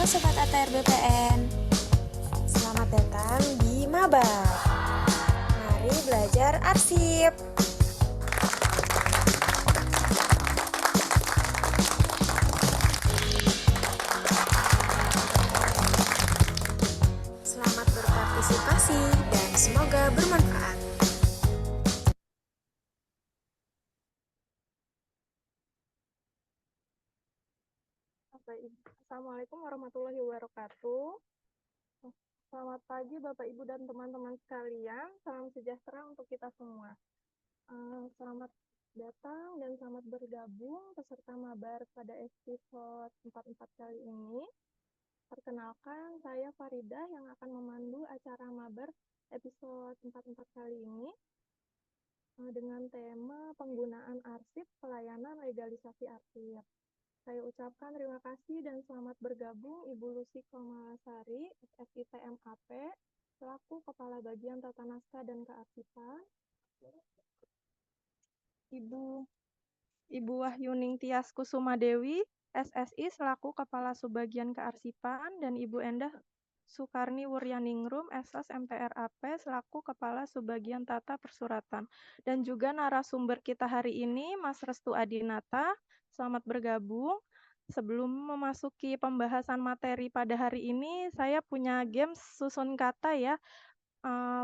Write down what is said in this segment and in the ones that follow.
Sobat ATR BPN, selamat datang di Mabar. Mari belajar arsip. Selamat berpartisipasi dan semoga bermanfaat. Assalamualaikum warahmatullahi wabarakatuh. Selamat pagi Bapak Ibu dan teman-teman sekalian. Salam sejahtera untuk kita semua. Selamat datang dan selamat bergabung peserta Mabar pada episode 44 kali ini. Perkenalkan, saya Farida yang akan memandu acara Mabar episode 44 kali ini dengan tema penggunaan arsip pelayanan legalisasi arsip. Saya ucapkan terima kasih dan selamat bergabung Ibu Lucy Komalasari, SFITMAP, selaku Kepala Bagian Tata Naskah dan Kearsipan, Ibu Wahyuning Tias Kusuma Dewi, SSI, selaku Kepala Subbagian Kearsipan, dan Ibu Endah Sukarni Wuryaningrum, SS MPRAP, selaku Kepala Subbagian Tata Persuratan. Dan juga narasumber kita hari ini, Mas Restu Adinata. Selamat bergabung. Sebelum memasuki pembahasan materi pada hari ini, saya punya games susun kata ya.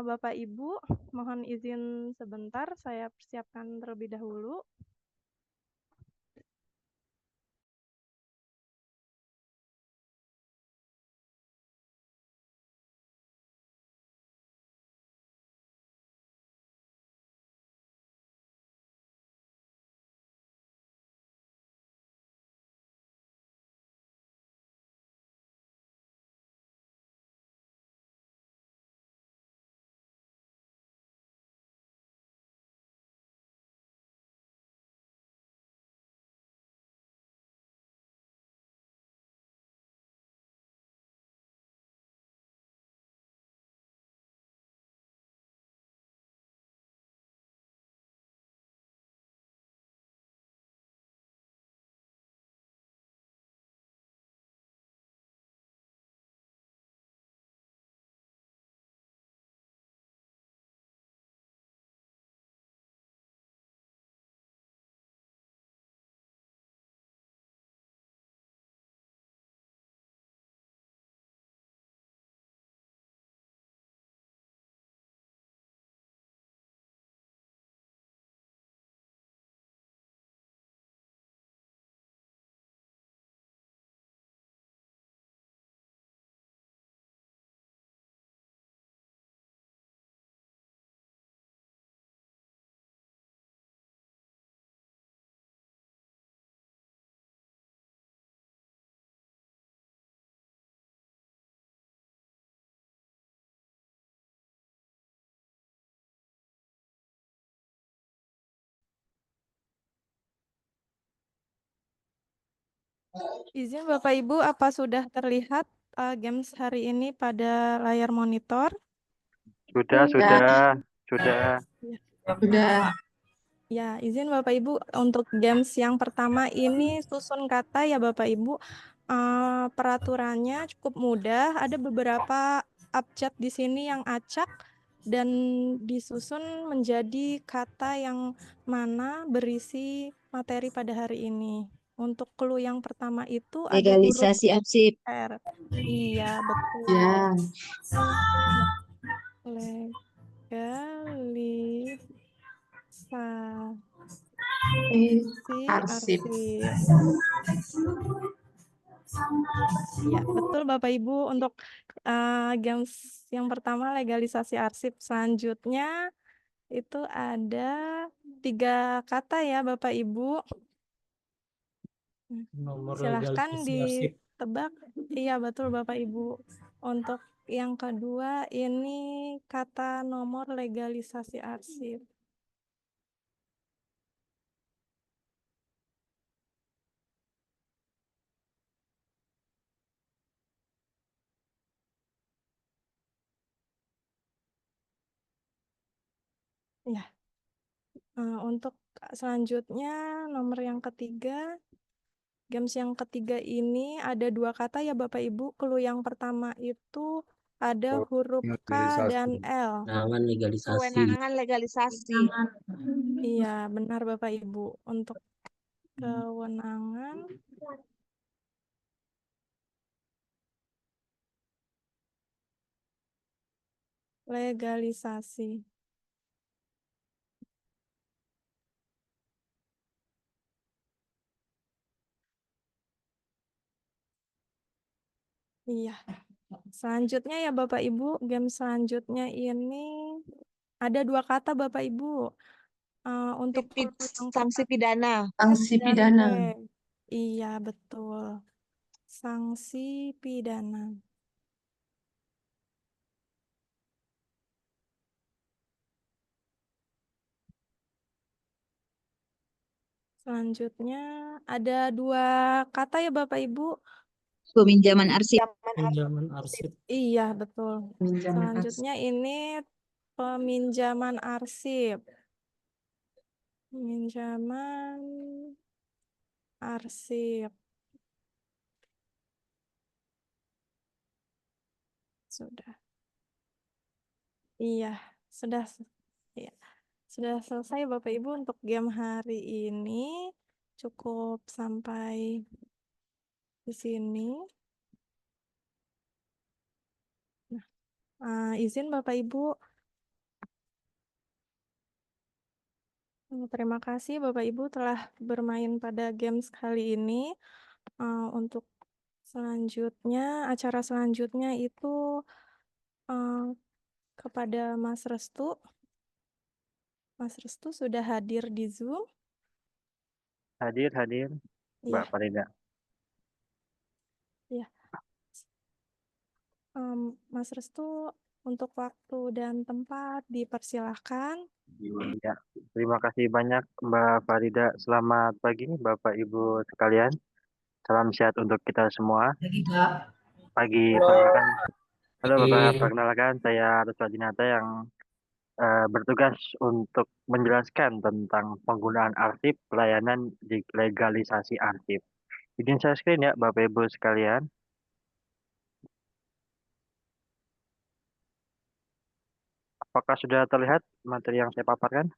Bapak Ibu, mohon izin sebentar, saya persiapkan terlebih dahulu. Izin Bapak Ibu, apa sudah terlihat games hari ini pada layar monitor? Sudah. Ya, izin Bapak Ibu, untuk games yang pertama ini susun kata ya Bapak Ibu. Peraturannya cukup mudah, ada beberapa abjad di sini yang acak dan disusun menjadi kata yang mana berisi materi pada hari ini. Untuk clue yang pertama itu ada huruf Legalisasi arsip. R. Iya, betul. Ya. Legalisasi Arsip. arsip. Ya, betul Bapak Ibu. Untuk games yang pertama legalisasi arsip, selanjutnya itu ada 3 kata ya Bapak Ibu. Nomor Silahkan legalisasi arsip. ditebak. Iya betul Bapak Ibu. Untuk yang kedua ini kata nomor legalisasi arsip. Ya. Untuk selanjutnya nomor yang ketiga Games yang ketiga ini ada dua kata ya Bapak Ibu. Clue yang pertama itu ada huruf K dan L. Kewenangan legalisasi. Kewenangan legalisasi. Iya, benar Bapak Ibu. Untuk kewenangan legalisasi. Iya. Selanjutnya ya Bapak Ibu, game selanjutnya ini ada dua kata Bapak Ibu. Untuk yang Sanksi pidana. Sanksi dan pidana. Iya, betul. Sanksi pidana. Selanjutnya ada dua kata ya Bapak Ibu. Peminjaman arsip. Pinjaman arsip. Iya, betul. Peminjaman arsip. Selanjutnya ini peminjaman arsip. Peminjaman arsip. Sudah. Iya, sudah. Iya. Sudah selesai Bapak Ibu untuk game hari ini. Cukup sampai di sini. Izin Bapak Ibu. Terima kasih Bapak Ibu telah bermain pada games kali ini. Untuk selanjutnya, acara selanjutnya itu kepada Mas Restu. Mas Restu sudah hadir di Zoom. Hadir, Mbak Iya, Farida. iya. Mas Restu, untuk waktu dan tempat dipersilahkan. Ya, terima kasih banyak Mbak Farida. Selamat pagi Bapak Ibu sekalian. Salam sehat untuk kita semua. Pagi, perkenalkan. Halo Bapak, perkenalkan saya Ruswa Dinata yang bertugas untuk menjelaskan tentang penggunaan arsip pelayanan di legalisasi arsip. Izin saya screen ya Bapak Ibu sekalian. Apakah sudah terlihat materi yang saya paparkan?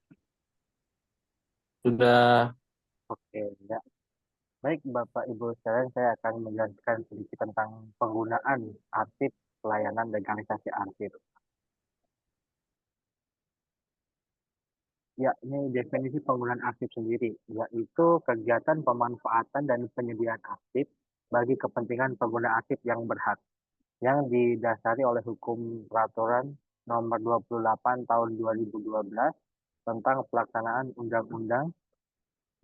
Sudah. Oke, ya. Baik, Bapak Ibu sekalian, saya akan menjelaskan sedikit tentang penggunaan arsip pelayanan legalisasi arsip. Ya, ini definisi penggunaan arsip sendiri, yaitu kegiatan pemanfaatan dan penyediaan arsip bagi kepentingan pengguna arsip yang berhak, yang didasari oleh hukum peraturan nomor 28 tahun 2012 tentang pelaksanaan Undang-Undang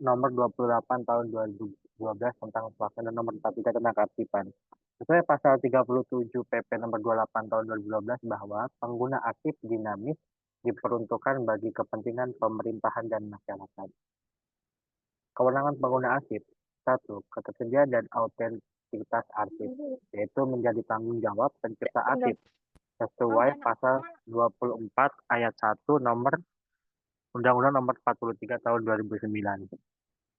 nomor 28 tahun 2012 tentang pelaksanaan nomor 43 tentang kearsipan. Sesuai pasal 37 PP nomor 28 tahun 2012 bahwa pengguna arsip dinamis diperuntukkan bagi kepentingan pemerintahan dan masyarakat. Kewenangan pengguna arsip. 1. Ketersediaan dan autentisitas arsip, yaitu menjadi tanggung jawab pencipta arsip sesuai pasal 24 ayat 1 nomor Undang-Undang nomor 43 tahun 2009.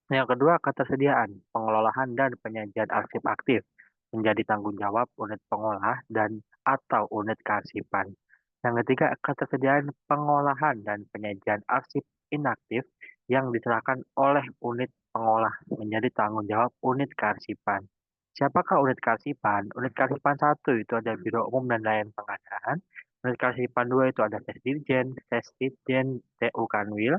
Yang kedua, ketersediaan, pengelolaan, dan penyajian arsip aktif menjadi tanggung jawab unit pengolah dan atau unit kearsipan. Yang ketiga, ketersediaan pengolahan dan penyajian arsip inaktif yang diserahkan oleh unit pengolah menjadi tanggung jawab unit kearsipan. Siapakah unit kearsipan? Unit kearsipan 1 itu ada Biro Umum dan Layanan Pengadaan. Unit kearsipan 2 itu ada Sesdirjen, TU Kanwil.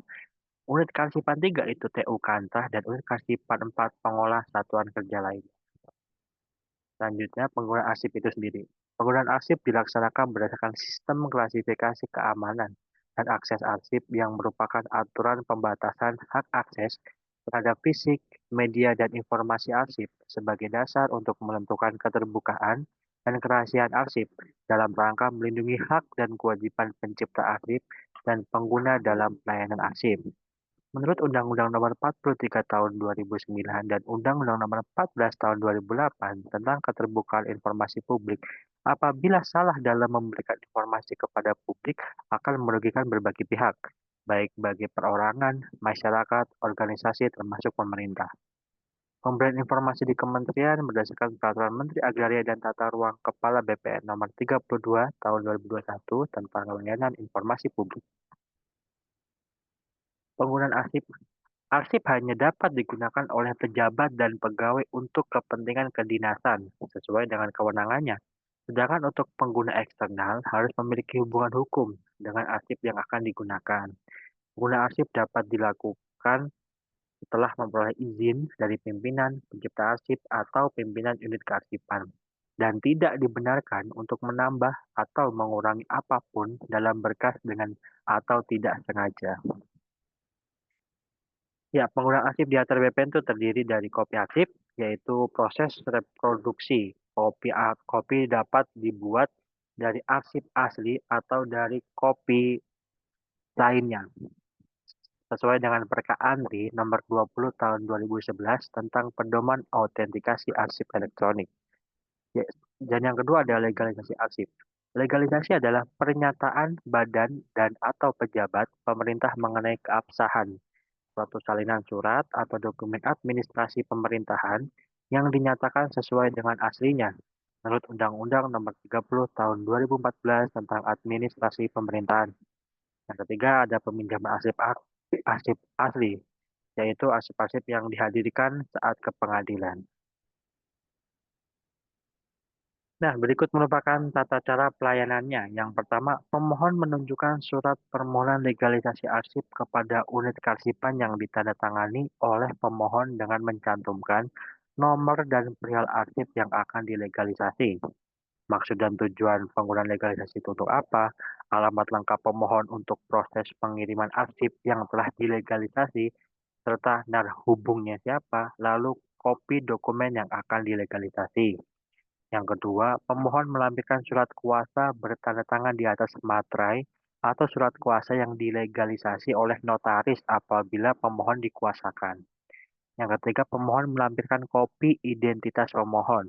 Unit kearsipan 3 itu TU Kantrah dan unit kearsipan 4 pengolah satuan kerja lain. Selanjutnya, penggunaan arsip itu sendiri. Penggunaan arsip dilaksanakan berdasarkan sistem klasifikasi keamanan dan akses arsip yang merupakan aturan pembatasan hak akses terhadap fisik, media, dan informasi arsip sebagai dasar untuk menentukan keterbukaan dan kerahasiaan arsip dalam rangka melindungi hak dan kewajiban pencipta arsip dan pengguna dalam pelayanan arsip. Menurut Undang-Undang Nomor 43 Tahun 2009 dan Undang-Undang Nomor 14 Tahun 2008 tentang Keterbukaan Informasi Publik, apabila salah dalam memberikan informasi kepada publik akan merugikan berbagai pihak, baik bagi perorangan, masyarakat, organisasi, termasuk pemerintah. Pemberian informasi di kementerian berdasarkan Peraturan Menteri Agraria dan Tata Ruang Kepala BPN Nomor 32 Tahun 2021 tentang layanan informasi publik. Penggunaan arsip. Arsip hanya dapat digunakan oleh pejabat dan pegawai untuk kepentingan kedinasan sesuai dengan kewenangannya. Sedangkan untuk pengguna eksternal harus memiliki hubungan hukum dengan arsip yang akan digunakan. Penggunaan arsip dapat dilakukan setelah memperoleh izin dari pimpinan, pencipta arsip, atau pimpinan unit kearsipan, dan tidak dibenarkan untuk menambah atau mengurangi apapun dalam berkas dengan atau tidak sengaja. Ya, penggunaan arsip di atas BPN itu terdiri dari kopi arsip, yaitu proses reproduksi. Kopi dapat dibuat dari arsip asli atau dari kopi lainnya, sesuai dengan Perka Andri Nomor 20 Tahun 2011 tentang pedoman autentikasi arsip elektronik. Ya, dan yang kedua adalah legalisasi arsip. Legalisasi adalah pernyataan badan dan atau pejabat pemerintah mengenai keabsahan suatu salinan surat atau dokumen administrasi pemerintahan yang dinyatakan sesuai dengan aslinya menurut Undang-Undang Nomor 30 Tahun 2014 tentang Administrasi Pemerintahan. Yang ketiga ada peminjaman arsip asli, yaitu arsip-arsip yang dihadirkan saat ke pengadilan. Nah, berikut merupakan tata cara pelayanannya. Yang pertama, pemohon menunjukkan surat permohonan legalisasi arsip kepada unit kearsipan yang ditandatangani oleh pemohon dengan mencantumkan nomor dan perihal arsip yang akan dilegalisasi. Maksud dan tujuan penggunaan legalisasi itu untuk apa? Alamat lengkap pemohon untuk proses pengiriman arsip yang telah dilegalisasi, serta narhubungnya siapa, lalu kopi dokumen yang akan dilegalisasi. Yang kedua, pemohon melampirkan surat kuasa bertanda tangan di atas materai atau surat kuasa yang dilegalisasi oleh notaris apabila pemohon dikuasakan. Yang ketiga, pemohon melampirkan kopi identitas pemohon.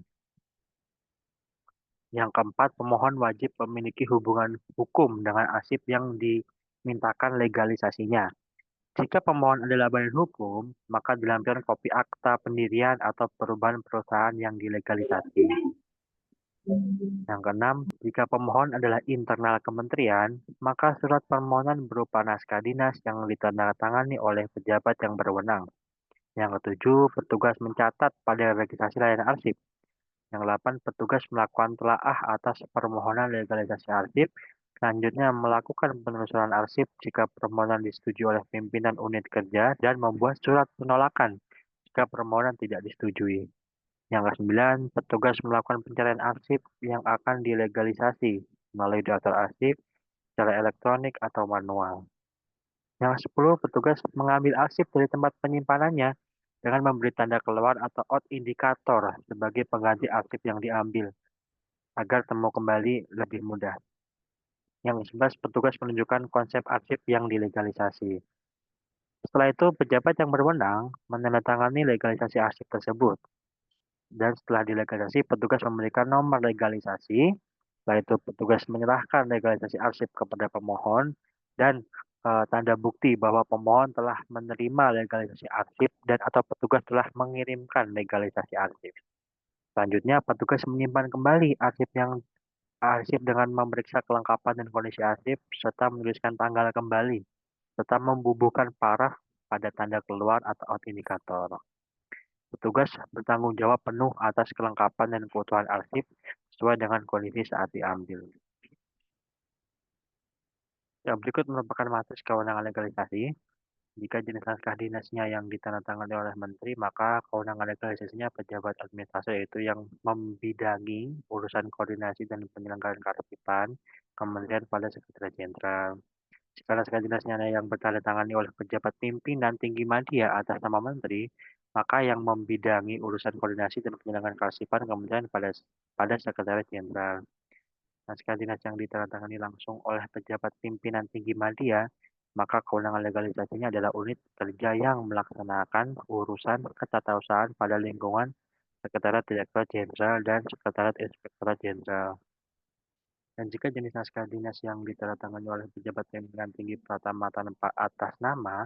Yang keempat, pemohon wajib memiliki hubungan hukum dengan arsip yang dimintakan legalisasinya. Jika pemohon adalah badan hukum, maka dilampirkan kopi akta pendirian atau perubahan perusahaan yang dilegalisasi. Yang keenam, jika pemohon adalah internal kementerian, maka surat permohonan berupa naskah dinas yang ditandatangani oleh pejabat yang berwenang. Yang ketujuh, petugas mencatat pada registrasi layanan arsip. Yang delapan, petugas melakukan telaah atas permohonan legalisasi arsip. Selanjutnya, melakukan penelusuran arsip jika permohonan disetujui oleh pimpinan unit kerja dan membuat surat penolakan jika permohonan tidak disetujui. Yang ke-9, petugas melakukan pencarian arsip yang akan dilegalisasi melalui daftar arsip secara elektronik atau manual. Yang ke-10, petugas mengambil arsip dari tempat penyimpanannya dengan memberi tanda keluar atau out indikator sebagai pengganti arsip yang diambil agar temu kembali lebih mudah. Yang ke-11, petugas menunjukkan konsep arsip yang dilegalisasi. Setelah itu, pejabat yang berwenang menandatangani legalisasi arsip tersebut. Dan setelah dilegalisasi, petugas memberikan nomor legalisasi. Setelah itu, petugas menyerahkan legalisasi arsip kepada pemohon dan tanda bukti bahwa pemohon telah menerima legalisasi arsip dan atau petugas telah mengirimkan legalisasi arsip. Selanjutnya, petugas menyimpan kembali arsip dengan memeriksa kelengkapan dan kondisi arsip serta menuliskan tanggal kembali serta membubuhkan paraf pada tanda keluar atau out indikator. Petugas bertanggung jawab penuh atas kelengkapan dan keutuhan arsip sesuai dengan kondisi saat diambil. Yang berikut merupakan matriks kewenangan legalisasi. Jika jenis naskah dinasnya yang ditandatangani oleh menteri, maka kewenangan legalisasinya pejabat administrasi, yaitu yang membidangi urusan koordinasi dan penyelenggaraan kearsipan kementerian pada Sekretariat Jenderal. Jika naskah dinasnya yang bertandatangani oleh pejabat pimpinan tinggi media atas nama menteri, maka yang membidangi urusan koordinasi dan penyelenggaraan kearsipan kementerian pada Sekretariat Jenderal. Naskah dinas yang ditandatangani langsung oleh pejabat pimpinan tinggi media, maka kewenangan legalisasinya adalah unit kerja yang melaksanakan urusan ketatausahaan pada lingkungan Sekretariat Direktorat Jenderal dan Sekretariat Inspektorat Jenderal. Dan jika jenis naskah dinas yang ditandatangani oleh pejabat pimpinan tinggi pertama tanpa atas nama,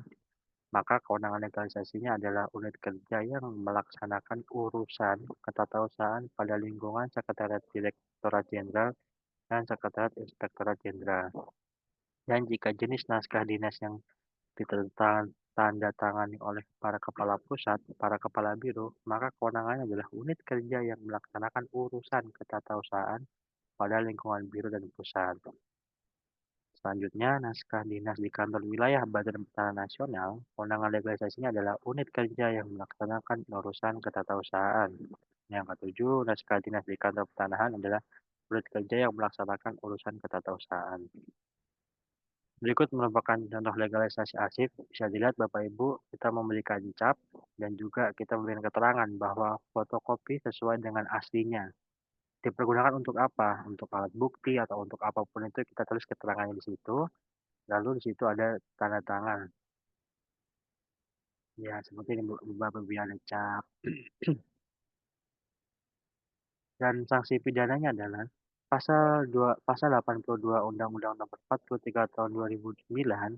maka kewenangan legalisasinya adalah unit kerja yang melaksanakan urusan ketatausahaan pada lingkungan Sekretariat Direktorat Jenderal dan Sekretariat Inspektorat Jenderal. Dan jika jenis naskah dinas yang ditandatangani oleh para kepala pusat, para kepala biro, maka kewenangannya adalah unit kerja yang melaksanakan urusan ketatausahaan pada lingkungan biro dan pusat. Selanjutnya, naskah dinas di kantor wilayah Badan Pertanahan Nasional, kewenangan legalisasinya adalah unit kerja yang melaksanakan urusan ketatausahaan. Yang ketujuh, naskah dinas di kantor pertanahan adalah unit kerja yang melaksanakan urusan ketatausahaan. Berikut merupakan contoh legalisasi arsip. Bisa dilihat Bapak Ibu, kita memberikan cap dan juga kita memberikan keterangan bahwa fotokopi sesuai dengan aslinya. Dipergunakan untuk apa? Untuk alat bukti atau untuk apapun itu kita tulis keterangannya di situ. Lalu di situ ada tanda tangan. Ya, seperti ini Bapak Ibu ada cap. Dan sanksi pidananya adalah pasal 82 Undang-Undang Nomor 43 Tahun 2009,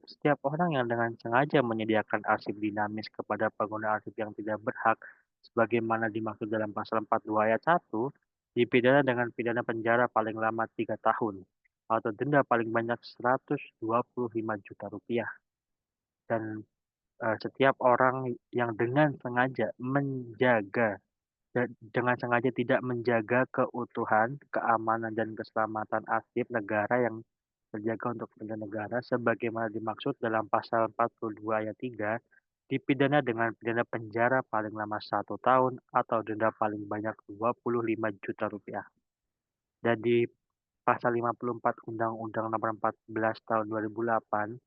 setiap orang yang dengan sengaja menyediakan arsip dinamis kepada pengguna arsip yang tidak berhak sebagaimana dimaksud dalam pasal 42 ayat 1 dipidana dengan pidana penjara paling lama 3 tahun atau denda paling banyak 125 juta rupiah. Dan setiap orang yang dengan sengaja tidak menjaga keutuhan, keamanan, dan keselamatan arsip negara yang terjaga untuk kepentingan negara sebagaimana dimaksud dalam pasal 42 ayat 3 dipidana dengan pidana penjara paling lama 1 tahun atau denda paling banyak 25 juta rupiah. Dan di pasal 54 Undang-Undang Nomor 14 Tahun 2008,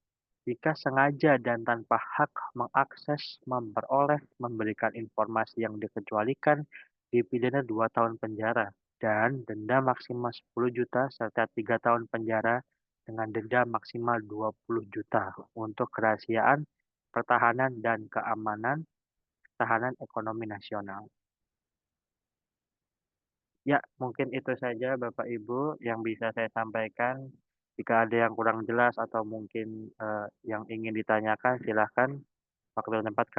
jika sengaja dan tanpa hak mengakses, memperoleh, memberikan informasi yang dikecualikan, dipidana 2 tahun penjara dan denda maksimal 10 juta serta 3 tahun penjara dengan denda maksimal 20 juta untuk kerahasiaan, pertahanan, dan keamanan ketahanan ekonomi nasional. Ya, mungkin itu saja Bapak Ibu yang bisa saya sampaikan. Jika ada yang kurang jelas atau mungkin yang ingin ditanyakan, silahkan. Waktu dan tempat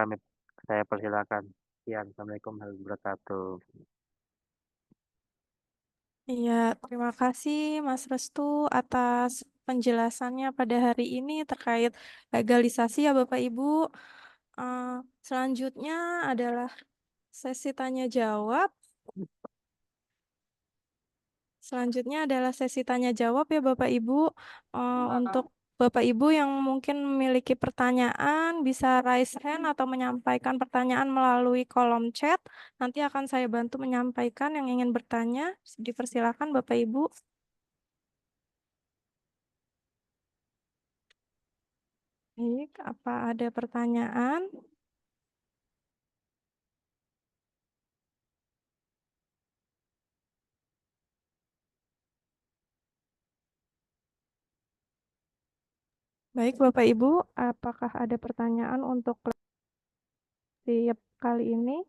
saya persilakan. Sekian. Assalamualaikum warahmatullahi wabarakatuh. Iya, terima kasih Mas Restu atas penjelasannya pada hari ini terkait legalisasi ya Bapak Ibu. Selanjutnya adalah sesi tanya jawab. Selanjutnya adalah sesi tanya jawab ya Bapak Ibu. Untuk Bapak Ibu yang mungkin memiliki pertanyaan bisa raise hand atau menyampaikan pertanyaan melalui kolom chat. Nanti akan saya bantu menyampaikan yang ingin bertanya. Dipersilakan Bapak Ibu. Baik, apa ada pertanyaan? Baik, Bapak Ibu, apakah ada pertanyaan untuk tiap kali ini?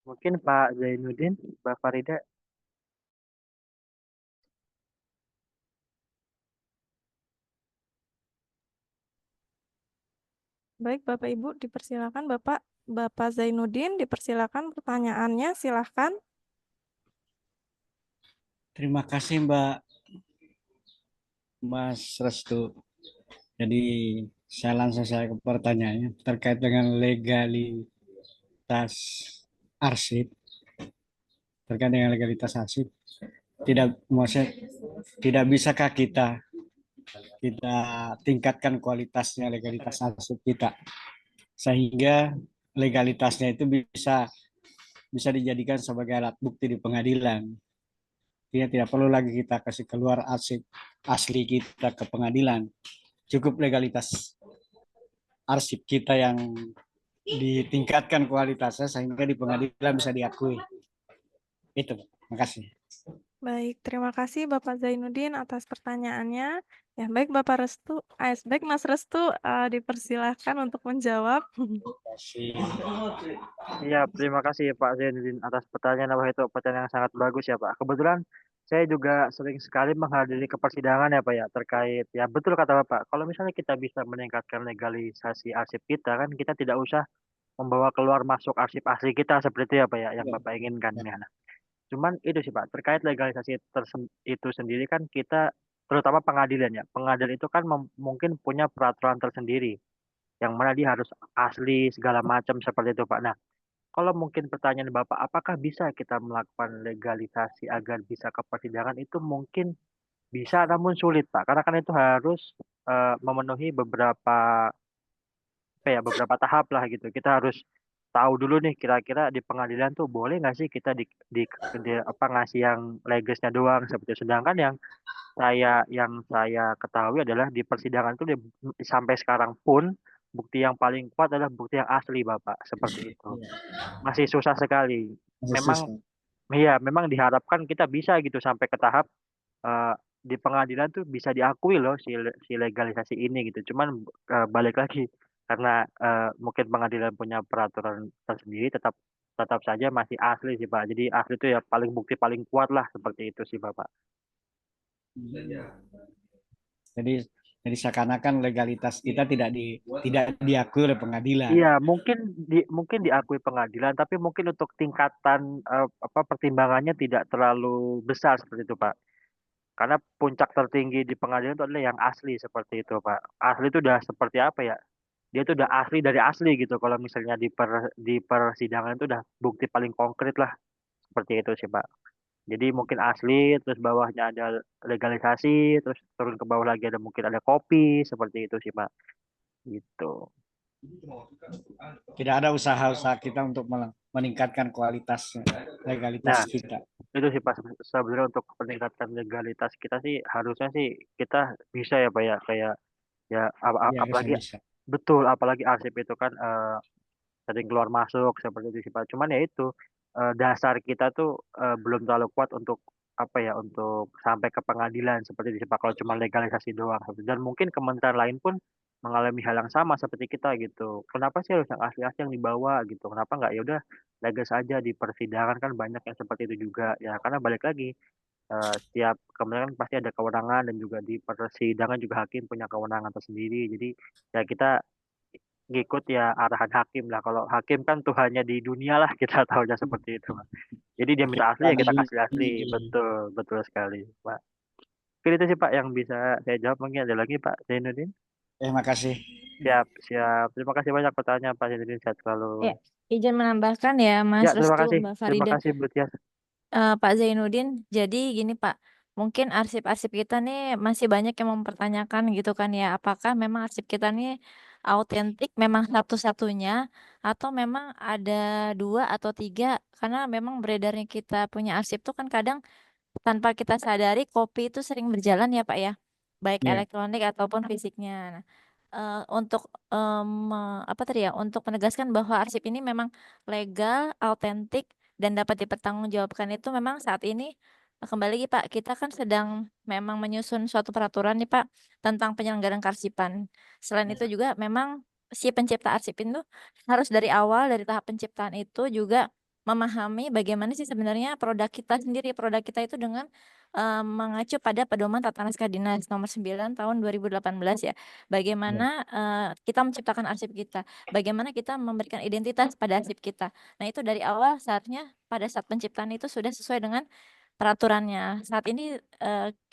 Mungkin Pak Zainuddin, Mbak Farida. Baik, Bapak Ibu, dipersilakan Bapak Zainuddin, dipersilakan pertanyaannya, silahkan. Terima kasih Mbak Mas Restu. Jadi saya langsung saja ke pertanyaannya terkait dengan legalitas arsip. Terkait dengan legalitas arsip, tidak bisakah kita tingkatkan kualitasnya legalitas arsip kita sehingga legalitasnya itu bisa dijadikan sebagai alat bukti di pengadilan. Tidak perlu lagi kita kasih keluar arsip asli kita ke pengadilan. Cukup legalitas arsip kita yang ditingkatkan kualitasnya sehingga di pengadilan bisa diakui. Itu, makasih. Baik, terima kasih Bapak Zainuddin atas pertanyaannya. Ya, baik baik Mas Restu, dipersilahkan untuk menjawab. Iya, terima kasih Pak Zainuddin atas pertanyaan. Wah, itu pertanyaan yang sangat bagus ya Pak. Kebetulan saya juga sering sekali menghadiri ke persidangan ya Pak ya, terkait ya betul kata Bapak. Kalau misalnya kita bisa meningkatkan legalisasi arsip kita kan kita tidak usah membawa keluar masuk arsip asli kita seperti itu ya Pak ya, yang Bapak inginkan ya. Nah, cuman itu sih Pak, terkait legalisasi itu sendiri kan kita terutama pengadilan ya. Pengadilan itu kan mungkin punya peraturan tersendiri yang mana dia harus asli segala macam seperti itu Pak. Nah, kalau mungkin pertanyaan Bapak, apakah bisa kita melakukan legalisasi agar bisa ke persidangan? Itu mungkin bisa, namun sulit, Pak. Karena kan itu harus memenuhi beberapa tahap lah gitu. Kita harus tahu dulu nih kira-kira di pengadilan tuh boleh nggak sih kita ngasih yang legasnya doang seperti itu. Sedangkan yang saya ketahui adalah di persidangan tuh sampai sekarang pun bukti yang paling kuat adalah bukti yang asli, Bapak, seperti itu. Masih susah sekali. Memang iya, memang diharapkan kita bisa gitu sampai ke tahap, di pengadilan tuh bisa diakui loh si legalisasi ini gitu. Cuman, balik lagi karena, mungkin pengadilan punya peraturan tersendiri tetap tetap saja masih asli sih, Pak. Jadi asli itu ya bukti paling kuat lah seperti itu sih, Bapak. Jadi seakan-akan legalitas kita tidak diakui oleh pengadilan. Iya, mungkin diakui pengadilan, tapi mungkin untuk tingkatan, pertimbangannya tidak terlalu besar seperti itu, Pak. Karena puncak tertinggi di pengadilan itu adalah yang asli seperti itu, Pak. Asli itu udah seperti apa ya, dia itu udah asli dari asli gitu kalau misalnya di persidangan itu udah bukti paling konkret lah, seperti itu sih, Pak. Jadi mungkin asli, terus bawahnya ada legalisasi, terus turun ke bawah lagi mungkin ada kopi, seperti itu sih, Pak. Gitu. Tidak ada usaha-usaha kita untuk meningkatkan kualitas legalitas Nah, kita. itu sih Pak, sebenarnya untuk peningkatan legalitas kita sih harusnya sih kita bisa ya Pak ya, kayak ya Ya, apalagi bisa. betul, apalagi arsip itu kan sering keluar masuk seperti itu sih Pak. Cuman ya itu dasar kita tuh belum terlalu kuat untuk apa ya, untuk sampai ke pengadilan seperti itu sih Pak, kalau cuma legalisasi doang. Dan mungkin kementerian lain pun mengalami hal yang sama seperti kita gitu. Kenapa sih harus yang asli-asli yang dibawa gitu? Kenapa nggak ya udah legas aja di persidangan kan banyak yang seperti itu juga. Ya karena balik lagi setiap kementerian kan pasti ada kewenangan dan juga di persidangan juga hakim punya kewenangan tersendiri. Jadi ya kita ngikut ya arahan hakim lah. Kalau hakim kan Tuhannya di dunia lah kita tahunya seperti itu, Pak. Jadi dia minta asli ya kita kasih asli. Betul, betul sekali, Pak. Mungkin itu sih Pak yang bisa saya jawab. Mungkin ada lagi Pak Zainuddin. Terima kasih. Siap, siap. Terima kasih banyak pertanyaan Pak Zainuddin. Sehat selalu. Ya, izin menambahkan ya Mas Ya, terima Restu, kasih. Mbak Terima Farida. kasih Bu Tias. Pak Zainuddin, jadi gini Pak, mungkin arsip-arsip kita nih masih banyak yang mempertanyakan gitu kan ya, apakah memang arsip kita nih autentik memang satu-satunya atau memang ada 2 atau 3, karena memang beredarnya kita punya arsip tuh kan kadang tanpa kita sadari kopi itu sering berjalan ya Pak ya, baik Ya. elektronik ataupun fisiknya. Nah, untuk apa tadi ya, untuk menegaskan bahwa arsip ini memang legal, autentik, dan dapat dipertanggungjawabkan itu memang saat ini kembali lagi Pak, kita kan sedang memang menyusun suatu peraturan nih Pak tentang penyelenggaraan kearsipan. Selain itu juga memang si pencipta arsip itu harus dari awal dari tahap penciptaan itu juga memahami bagaimana sih sebenarnya produk kita sendiri. Produk kita itu dengan mengacu pada Pedoman Tata Naskah Dinas Nomor 9 Tahun 2018 ya. Bagaimana kita menciptakan arsip kita, bagaimana kita memberikan identitas pada arsip kita. Nah, itu dari awal seharusnya pada saat penciptaan itu sudah sesuai dengan peraturannya. Saat ini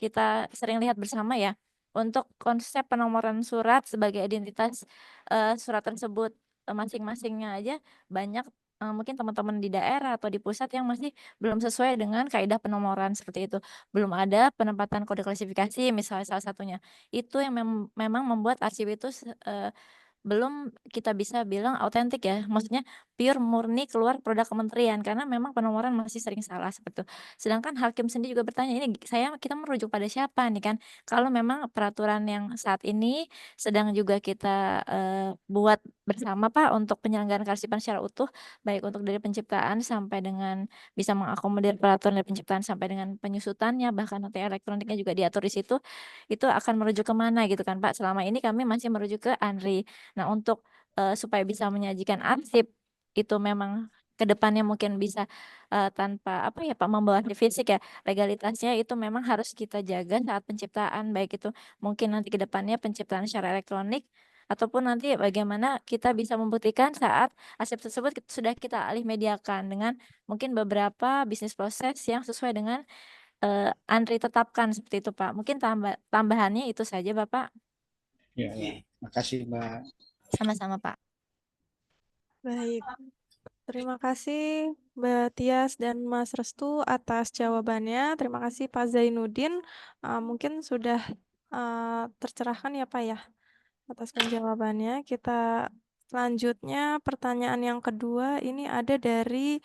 kita sering lihat bersama ya, untuk konsep penomoran surat sebagai identitas surat tersebut masing-masingnya aja banyak mungkin teman-teman di daerah atau di pusat yang masih belum sesuai dengan kaidah penomoran seperti itu. Belum ada penempatan kode klasifikasi misalnya salah satunya. Itu yang memang membuat arsip itu belum kita bisa bilang autentik ya, maksudnya pure murni keluar produk kementerian karena memang penomoran masih sering salah seperti itu. Sedangkan hakim sendiri juga bertanya, ini kita merujuk pada siapa nih kan? Kalau memang peraturan yang saat ini sedang juga kita buat bersama Pak untuk penyelenggaraan kearsipan secara utuh, baik untuk dari penciptaan sampai dengan bisa mengakomodir peraturan dari penciptaan sampai dengan penyusutannya, bahkan nanti elektroniknya juga diatur di situ, itu akan merujuk kemana gitu kan Pak. Selama ini kami masih merujuk ke ANRI. Nah untuk supaya bisa menyajikan arsip itu memang kedepannya mungkin bisa tanpa apa ya Pak membawa fisik ya, legalitasnya itu memang harus kita jaga saat penciptaan, baik itu mungkin nanti kedepannya penciptaan secara elektronik ataupun nanti bagaimana kita bisa membuktikan saat arsip tersebut sudah kita alih mediakan dengan mungkin beberapa bisnis proses yang sesuai dengan ANRI tetapkan seperti itu Pak. Mungkin tambahannya itu saja Bapak. Ya, ya. Makasih Mbak. Sama-sama Pak. Baik, terima kasih Mbak Tias dan Mas Restu atas jawabannya. Terima kasih Pak Zainuddin. Mungkin sudah tercerahkan ya Pak ya atas penjawabannya. Kita selanjutnya pertanyaan yang kedua ini ada dari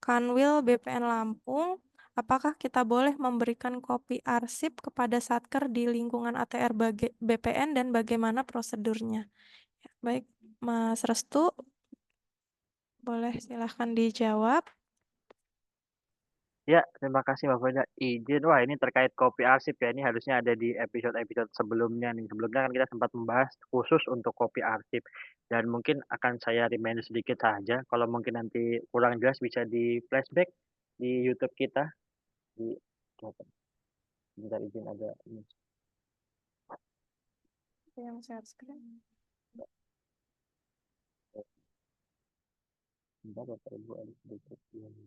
Kanwil BPN Lampung. Apakah kita boleh memberikan kopi arsip kepada Satker di lingkungan ATR BPN dan bagaimana prosedurnya? Ya, baik, Mas Restu, boleh silahkan dijawab. Ya, terima kasih Mbak Frida. Izin, wah ini terkait kopi arsip ya, ini harusnya ada di episode-episode sebelumnya nih. Sebelumnya kan kita sempat membahas khusus untuk kopi arsip. Dan mungkin akan saya remind sedikit saja, kalau mungkin nanti kurang jelas bisa di flashback di YouTube kita. Di, bentar izin ada ini. Yang share screen. Bentar, Bapak Ibu, ada sedikit ini.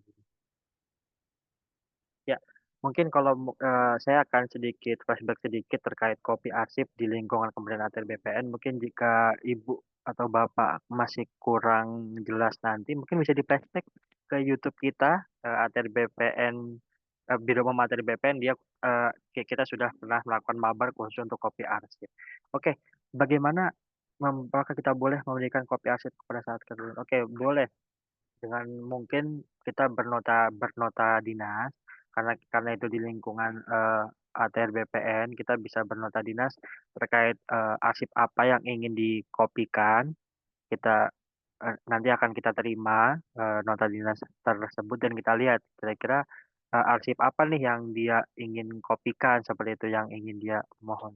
Ya, mungkin kalau saya akan sedikit flashback sedikit terkait kopi arsip di lingkungan Kementerian ATR BPN. Mungkin jika Ibu atau Bapak masih kurang jelas nanti, mungkin bisa di flashback ke YouTube kita, ATR BPN, Biro Pem ATR BPN, kita sudah pernah melakukan mabar khusus untuk kopi arsip. Oke, bagaimana apakah kita boleh memberikan kopi arsip kepada saat kedua? Oke, boleh. Dengan mungkin kita bernota dinas karena itu di lingkungan ATR BPN, kita bisa bernota dinas terkait arsip apa yang ingin dikopikan. Kita nanti akan kita terima nota dinas tersebut dan kita lihat kira-kira arsip apa nih yang dia ingin kopikan, seperti itu yang ingin dia mohon.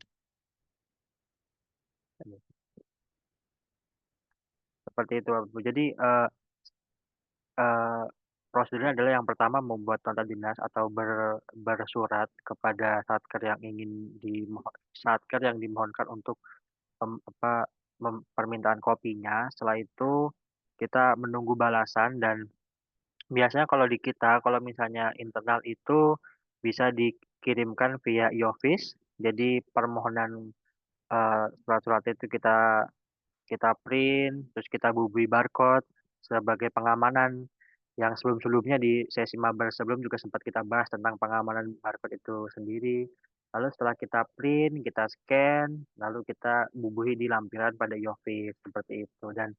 Seperti itu Bapak Ibu. Jadi Eee, prosedurnya adalah yang pertama membuat nota dinas atau bersurat kepada satker yang dimohonkan untuk permintaan kopinya. Setelah itu kita menunggu balasan dan biasanya kalau misalnya internal itu bisa dikirimkan via e-office. Jadi permohonan, surat-surat itu kita print, terus kita bubuhi barcode sebagai pengamanan yang sebelum-sebelumnya di sesi mabar sebelum juga sempat kita bahas tentang pengamanan barcode itu sendiri. Lalu setelah kita print, kita scan, lalu kita bubuhi di lampiran pada e-office seperti itu dan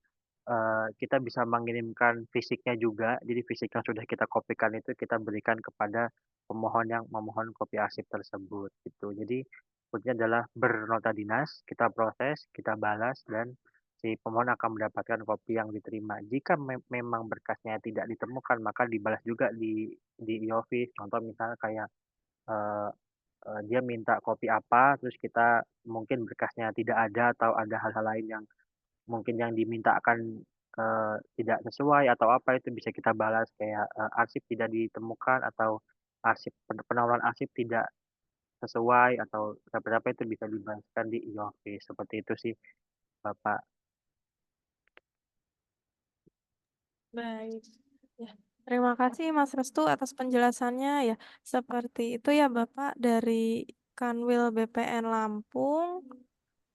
kita bisa mengirimkan fisiknya juga. Jadi fisik yang sudah kita kopikan itu kita berikan kepada pemohon yang memohon kopi arsip tersebut gitu. Jadi inputnya adalah bernota dinas, kita proses, kita balas dan si pemohon akan mendapatkan kopi yang diterima. Jika memang berkasnya tidak ditemukan, maka dibalas juga di e-office. Contoh misalnya kayak eh, dia minta kopi apa, terus kita mungkin berkasnya tidak ada atau ada hal-hal lain yang mungkin yang dimintakan tidak sesuai atau apa itu bisa kita balas kayak arsip tidak ditemukan atau penawaran arsip tidak sesuai atau seperti apa itu bisa dibalaskan di e-office seperti itu sih Bapak. Baik. Ya, terima kasih Mas Restu atas penjelasannya ya. Seperti itu ya Bapak dari Kanwil BPN Lampung.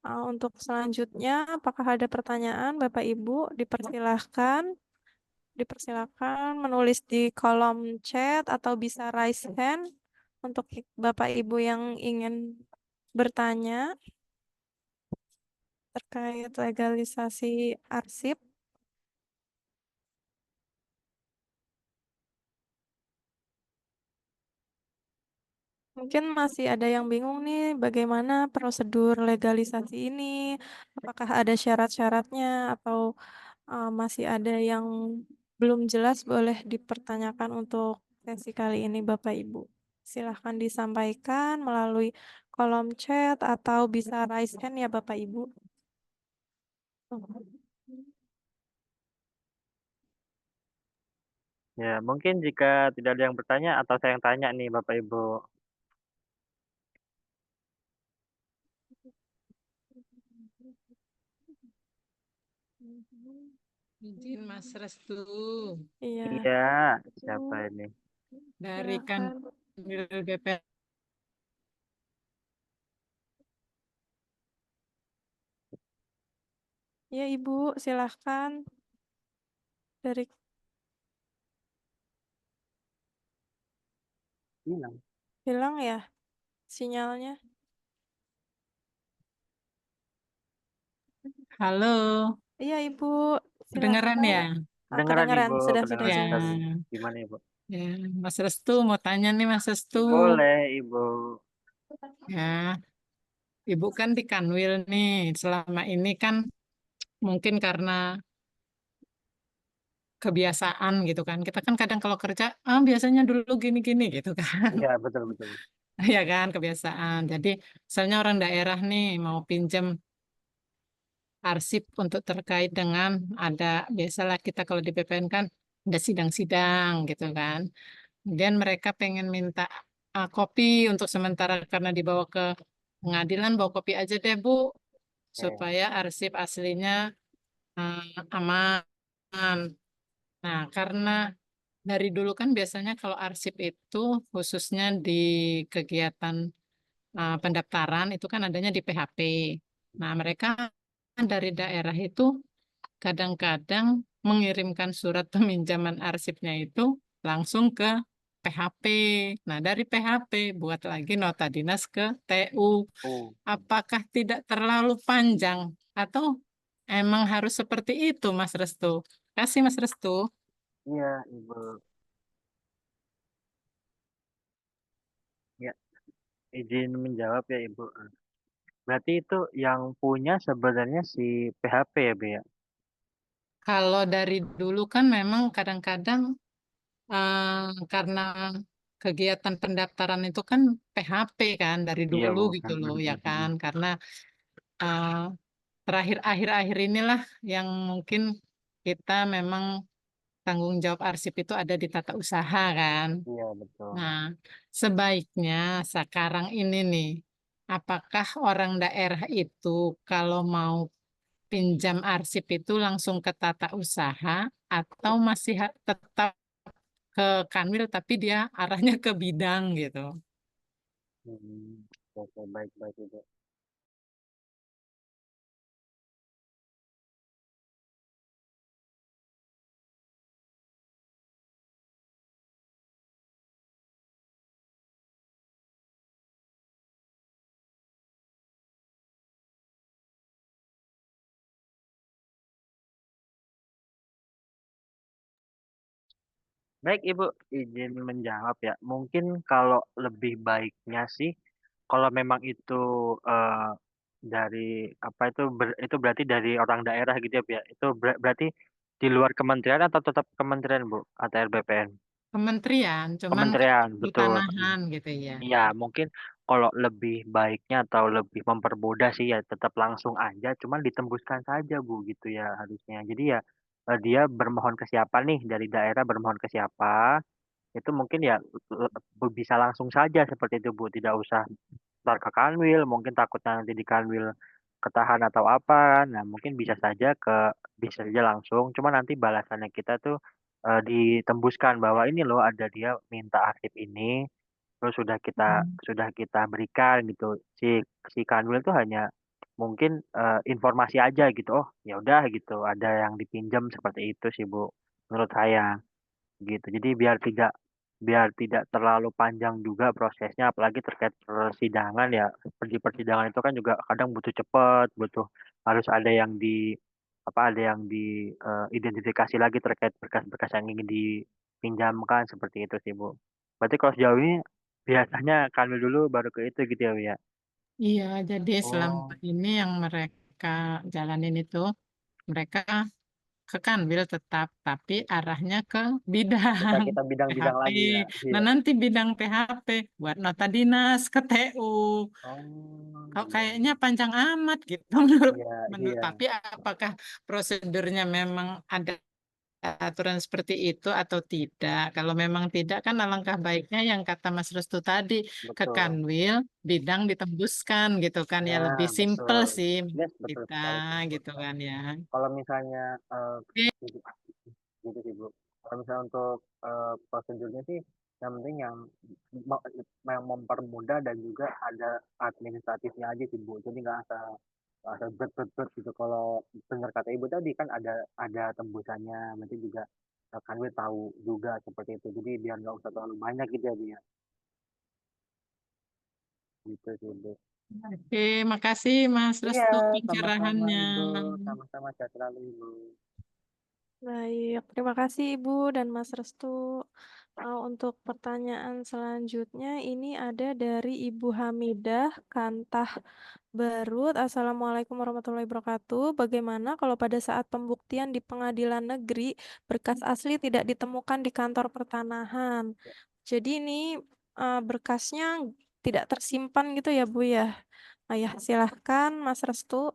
Untuk selanjutnya, apakah ada pertanyaan Bapak Ibu? Dipersilahkan menulis di kolom chat atau bisa raise hand untuk Bapak Ibu yang ingin bertanya. terkait legalisasi arsip. Mungkin masih ada yang bingung nih bagaimana prosedur legalisasi ini, apakah ada syarat-syaratnya atau masih ada yang belum jelas, boleh dipertanyakan untuk sesi kali ini Bapak Ibu. Silahkan disampaikan melalui kolom chat atau bisa raise hand ya Bapak Ibu. Ya, mungkin jika tidak ada yang bertanya atau saya yang tanya nih Bapak Ibu. Izin Mas Restu Iya, Iya, siapa ini? dari silakan. Kanwil BPN. Ya Ibu, silahkan. Dari Hilang. hilang ya sinyalnya. Halo, Iya Ibu, kedengaran silahkan. ya? Kedengaran Kedengaran, Ibu, sudah kedengaran Ya, sekali. Gimana Ibu? ya, Mas Restu mau tanya nih Mas Restu. Boleh Ibu. Ya, Ibu kan di Kanwil nih. Selama ini kan mungkin karena kebiasaan gitu kan. Kita kan kadang kalau kerja, biasanya dulu gini-gini gitu kan. Iya, betul betul. Ya kan, kebiasaan. Jadi, misalnya orang daerah nih mau pinjam arsip untuk terkait dengan ada biasalah kita kalau di BPN kan ada sidang-sidang gitu kan. Kemudian mereka pengen minta kopi untuk sementara karena dibawa ke pengadilan, bawa kopi aja deh Bu Oke. supaya arsip aslinya aman. Nah, karena dari dulu kan biasanya kalau arsip itu khususnya di kegiatan pendaftaran itu kan adanya di PHP. Nah, mereka dari daerah itu kadang-kadang mengirimkan surat peminjaman arsipnya itu langsung ke PHP. Nah, dari PHP buat lagi nota dinas ke TU. Oh, Apakah tidak terlalu panjang atau emang harus seperti itu, Mas Restu? Kasih Mas Restu. iya Ibu. Ya, izin menjawab ya Ibu. Berarti itu yang punya sebenarnya si PHP ya Bu ya? Kalau dari dulu kan memang kadang-kadang karena kegiatan pendaftaran itu kan PHP kan dari Iya dulu Bu. gitu loh ya kan karena eh, terakhir akhir-akhir inilah yang mungkin kita memang tanggung jawab arsip itu ada di tata usaha kan. Iya betul. Nah, sebaiknya sekarang ini nih, apakah orang daerah itu kalau mau pinjam arsip itu langsung ke tata usaha atau masih tetap ke Kanwil tapi dia arahnya ke bidang gitu. Oke, baik baik Ibu. Baik Ibu, izin menjawab ya. Mungkin kalau lebih baiknya sih, kalau memang itu eh, dari apa itu itu berarti dari orang daerah gitu ya Bu ya. Itu berarti di luar kementerian atau tetap kementerian Bu atau RBPN? Kementerian, cuman kan Kementerian, betul. pertanahan gitu ya. Iya, mungkin kalau lebih baiknya atau lebih mempermudah sih ya tetap langsung aja, cuman ditembuskan saja Bu gitu ya harusnya. Jadi ya dia bermohon ke siapa nih dari daerah bermohon ke siapa, itu mungkin ya bisa langsung saja seperti itu Bu, tidak usah ntar ke Kanwil, mungkin takutnya nanti di Kanwil ketahan atau apa. Nah, mungkin bisa saja langsung, cuma nanti balasannya kita tuh ditembuskan bahwa ini loh ada dia minta arsip ini, terus sudah kita berikan gitu. Si Kanwil tuh hanya mungkin informasi aja gitu. Oh, ya udah gitu, ada yang dipinjam seperti itu sih Bu, menurut saya gitu. Jadi biar tidak biar tidak terlalu panjang juga prosesnya, apalagi terkait persidangan ya. Di persidangan itu kan juga kadang butuh cepat, butuh harus ada yang ada yang identifikasi lagi terkait berkas-berkas yang ingin dipinjamkan seperti itu sih, Bu. Berarti kalau sejauh ini biasanya kami dulu baru ke itu gitu ya, Bu, ya? Iya, jadi selama Oh, ini yang mereka jalanin itu, mereka ke Kanwil tetap, tapi arahnya ke bidang kita bidang-bidang PHP. lagi ya. Nah, Iya. nanti bidang PHP buat nota dinas ke TU. Oh, Kok iya, kayaknya iya. panjang amat gitu menurut Iya, menurut iya. tapi apakah prosedurnya memang ada aturan seperti itu atau tidak? Kalau memang tidak kan alangkah baiknya yang kata Mas Restu tadi ke Betul. Kanwil bidang ditembuskan gitu kan ya Nah, lebih simpel betul. sih Yes, betul kita sekali sih, Bu. gitu kan ya. Kalau misalnya Oke, gitu, gitu sih, Bu. Kalau misalnya untuk prosedurnya sih yang penting me- yang mempermudah dan juga ada administratifnya aja sih, Bu. Jadi nggak usah berat-berat gitu. Kalau benar kata Ibu tadi kan ada tembusannya, nanti juga kan gue tahu juga seperti itu. Jadi biar nggak usah terlalu banyak gitu ya, Bu ya. Gitu sih, Bu. oke, makasih Mas Iya, Restu sama-sama pencerahannya. Ibu. Sama-sama sehat selalu Ibu. Baik, terima kasih Ibu dan Mas Restu. Untuk pertanyaan selanjutnya ini ada dari Ibu Hamidah Kantah Barut. Assalamualaikum warahmatullahi wabarakatuh. Bagaimana kalau pada saat pembuktian di pengadilan negeri berkas asli tidak ditemukan di kantor pertanahan? Jadi ini berkasnya tidak tersimpan gitu ya Bu ya? Ya, silahkan Mas Restu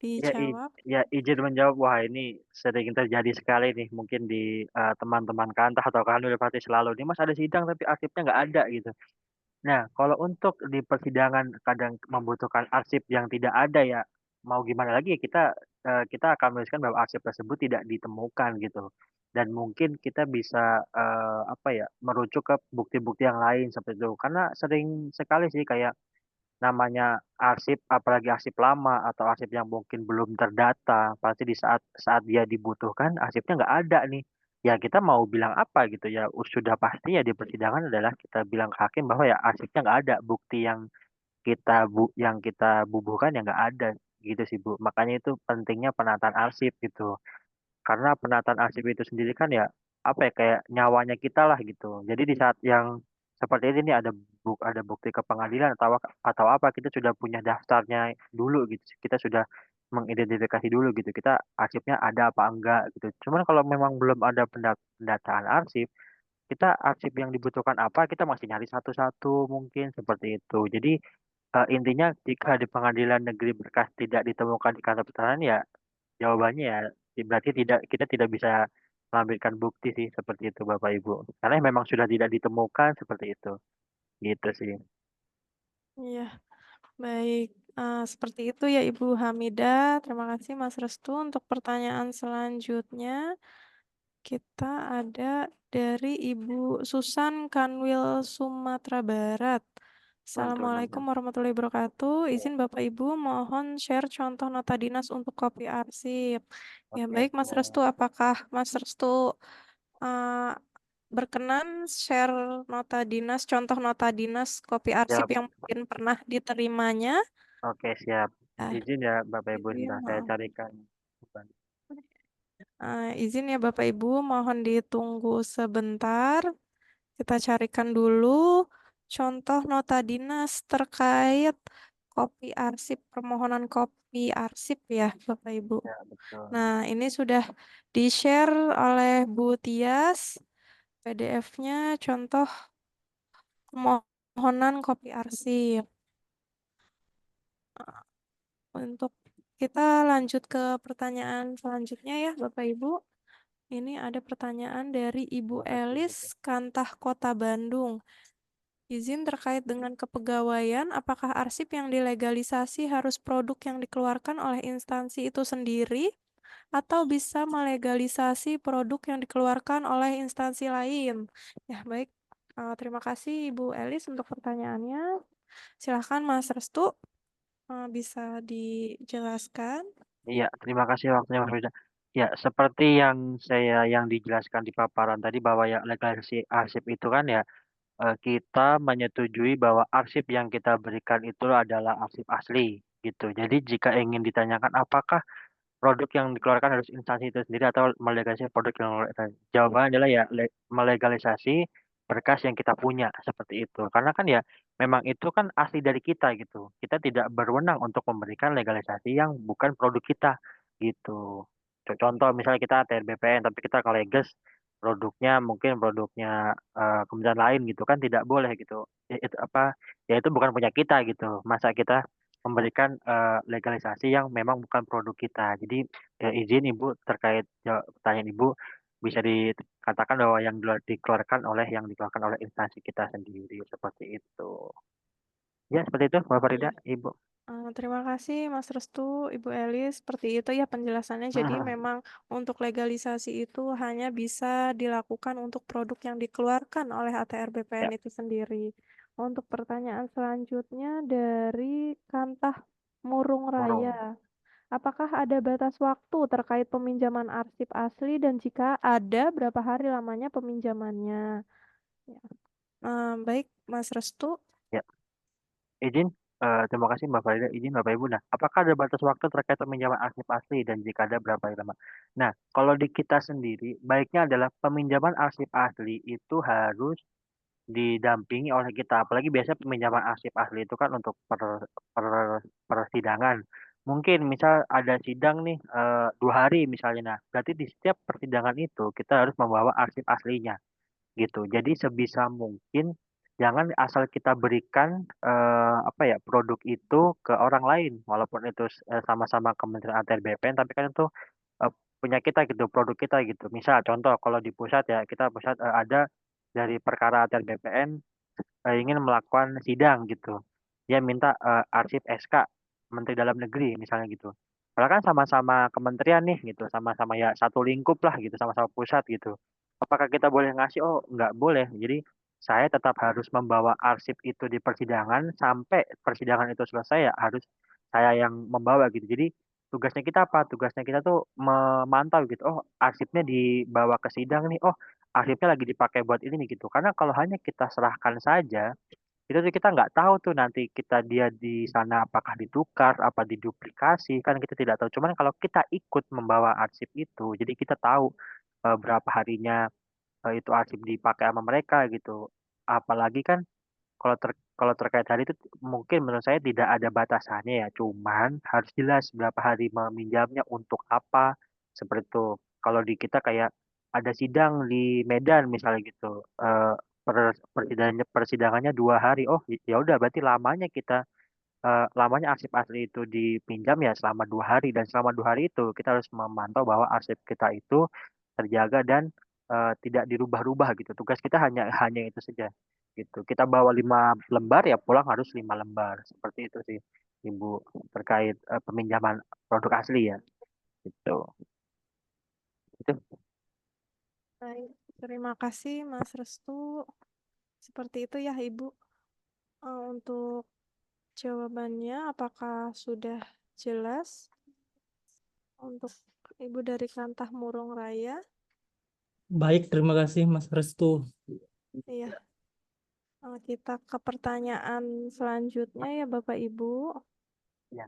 Ya, dijawab. izin menjawab. Wah, ini sering terjadi sekali nih, mungkin di teman-teman kantor atau kan udah pasti selalu nih, "Mas, ada sidang tapi arsipnya nggak ada," gitu. Nah, kalau untuk di persidangan kadang membutuhkan arsip yang tidak ada ya, mau gimana lagi ya kita akan menuliskan bahwa arsip tersebut tidak ditemukan gitu. Dan mungkin kita bisa, merujuk ke bukti-bukti yang lain seperti itu. Karena sering sekali sih kayak namanya arsip, apalagi arsip lama atau arsip yang mungkin belum terdata, pasti di saat dia dibutuhkan arsipnya nggak ada nih. Ya kita mau bilang apa gitu ya, sudah pasti ya di persidangan adalah kita bilang ke hakim bahwa ya arsipnya nggak ada, bukti yang kita bubuhkan ya nggak ada, gitu sih, Bu. Makanya itu pentingnya penataan arsip gitu. Karena penataan arsip itu sendiri kan ya, kayak nyawanya kita lah gitu. Jadi di saat yang seperti ini nih ada bukti ke pengadilan atau apa, kita sudah punya daftarnya dulu gitu. Kita sudah mengidentifikasi dulu gitu, kita arsipnya ada apa enggak gitu. Cuman kalau memang belum ada pendataan arsip, kita arsip yang dibutuhkan apa, kita masih nyari satu-satu mungkin, seperti itu. Jadi, intinya jika di pengadilan negeri berkas tidak ditemukan di kantor pertahanan ya jawabannya ya, berarti kita tidak bisa melampirkan bukti sih, seperti itu Bapak Ibu. Karena memang sudah tidak ditemukan seperti itu, gitu sih. Iya, baik. Seperti itu ya Ibu Hamidah. Terima kasih Mas Restu. Untuk pertanyaan selanjutnya, kita ada dari Ibu Susan Kanwil Sumatera Barat. Mantap, Assalamualaikum mantap. warahmatullahi wabarakatuh. Ya, Izin Bapak Ibu mohon share contoh nota dinas untuk kopi arsip. Ya oke, baik Mas Restu, siap. apakah Mas Restu uh, berkenan share contoh nota dinas kopi arsip Siap. yang mungkin pernah diterimanya? Oke, siap. Ah, Izin ya Bapak Ibu, izin, sebentar saya maaf. carikan. Bukan. Izin ya Bapak Ibu, mohon ditunggu sebentar. Kita carikan dulu contoh nota dinas terkait kopi arsip, permohonan kopi arsip ya Bapak Ibu. Ya, betul. Nah, ini sudah di-share oleh Bu Tias, PDF-nya contoh permohonan kopi arsip. Untuk kita lanjut ke pertanyaan selanjutnya ya Bapak Ibu. Ini ada pertanyaan dari Ibu Terima kasih, Bu. Elis Kantah Kota Bandung. Izin terkait dengan kepegawaian, apakah arsip yang dilegalisasi harus produk yang dikeluarkan oleh instansi itu sendiri atau bisa melegalisasi produk yang dikeluarkan oleh instansi lain? Ya, baik. Terima kasih Ibu Elis untuk pertanyaannya. Silahkan Mas Restu, bisa dijelaskan. Iya, terima kasih waktunya Mas Wida. Ya, seperti yang dijelaskan di paparan tadi bahwa ya legalisasi arsip itu kan ya, kita menyetujui bahwa arsip yang kita berikan itu adalah arsip asli, gitu. Jadi jika ingin ditanyakan apakah produk yang dikeluarkan harus instansi itu sendiri atau melegalisasi produk yang jawabannya adalah ya melegalisasi berkas yang kita punya, seperti itu. Karena kan ya memang itu kan asli dari kita gitu. Kita tidak berwenang untuk memberikan legalisasi yang bukan produk kita, gitu. Contoh misalnya kita ATR BPN tapi kita ngeleges produknya mungkin produknya, kementerian lain gitu kan tidak boleh gitu. Itu apa, ya itu bukan punya kita gitu. Masa kita memberikan, legalisasi yang memang bukan produk kita. Jadi, izin Ibu terkait pertanyaan Ibu, bisa dikatakan bahwa yang dikeluarkan oleh instansi kita sendiri, seperti itu. Ya seperti itu Mbak Farida, Ibu. Terima kasih Mas Restu, Ibu Elis. Seperti itu ya penjelasannya. Jadi Mhm, memang untuk legalisasi itu hanya bisa dilakukan untuk produk yang dikeluarkan oleh ATR ya, BPN itu sendiri. Untuk pertanyaan selanjutnya dari Kantah Murung murung. Raya. Apakah ada batas waktu terkait peminjaman arsip asli dan jika ada, berapa hari lamanya peminjamannya? Ya. Baik, Mas Restu. Ya, izin, terima kasih Mbak Farida, izin Bapak Ibu. Nah, apakah ada batas waktu terkait peminjaman arsip asli dan jika ada berapa lama? Nah, kalau di kita sendiri, baiknya adalah peminjaman arsip asli itu harus didampingi oleh kita, apalagi biasanya peminjaman arsip asli itu kan untuk per persidangan. Mungkin misal ada sidang nih, 2 hari misalnya. Nah, berarti di setiap persidangan itu kita harus membawa arsip aslinya, gitu. Jadi sebisa mungkin jangan asal kita berikan, apa ya, produk itu ke orang lain, walaupun itu sama-sama Kementerian ATR BPN, tapi kan itu, punya kita gitu, produk kita gitu. Misal contoh kalau di pusat ya, kita pusat, ada dari perkara ATR BPN ingin melakukan sidang gitu. Dia minta, arsip SK Menteri Dalam Negeri misalnya gitu. Padahal kan sama-sama kementerian nih gitu, sama-sama ya satu lingkup lah gitu, sama-sama pusat gitu. Apakah kita boleh ngasih? Oh, nggak boleh. Jadi saya tetap harus membawa arsip itu di persidangan sampai persidangan itu selesai ya harus saya yang membawa gitu. Jadi tugasnya kita apa? Tugasnya kita tuh memantau gitu, oh arsipnya dibawa ke sidang nih, oh arsipnya lagi dipakai buat ini nih gitu. Karena kalau hanya kita serahkan saja, itu tuh kita nggak tahu tuh nanti dia di sana apakah ditukar, apa diduplikasi, kan kita tidak tahu. Cuman kalau kita ikut membawa arsip itu, jadi kita tahu, berapa harinya, itu arsip dipakai sama mereka gitu. Apalagi kan kalau terkait hal itu mungkin menurut saya tidak ada batasannya ya, cuman harus jelas berapa hari meminjamnya, untuk apa, seperti itu. Kalau di kita kayak ada sidang di Medan misalnya gitu, persidangannya 2 hari, oh ya udah berarti lamanya arsip asli itu dipinjam ya selama 2 hari dan selama 2 hari itu kita harus memantau bahwa arsip kita itu terjaga dan, tidak dirubah-rubah gitu. Tugas kita hanya itu saja, gitu. Kita bawa 5 lembar ya pulang harus 5 lembar, seperti itu sih, Ibu, terkait, peminjaman produk asli ya, gitu. Itu. Baik, terima kasih Mas Restu. Seperti itu ya Ibu. Untuk jawabannya apakah sudah jelas untuk Ibu dari Kantah Murung Raya? Baik, terima kasih Mas Restu. Iya. Kita ke pertanyaan selanjutnya ya Bapak Ibu. Ya.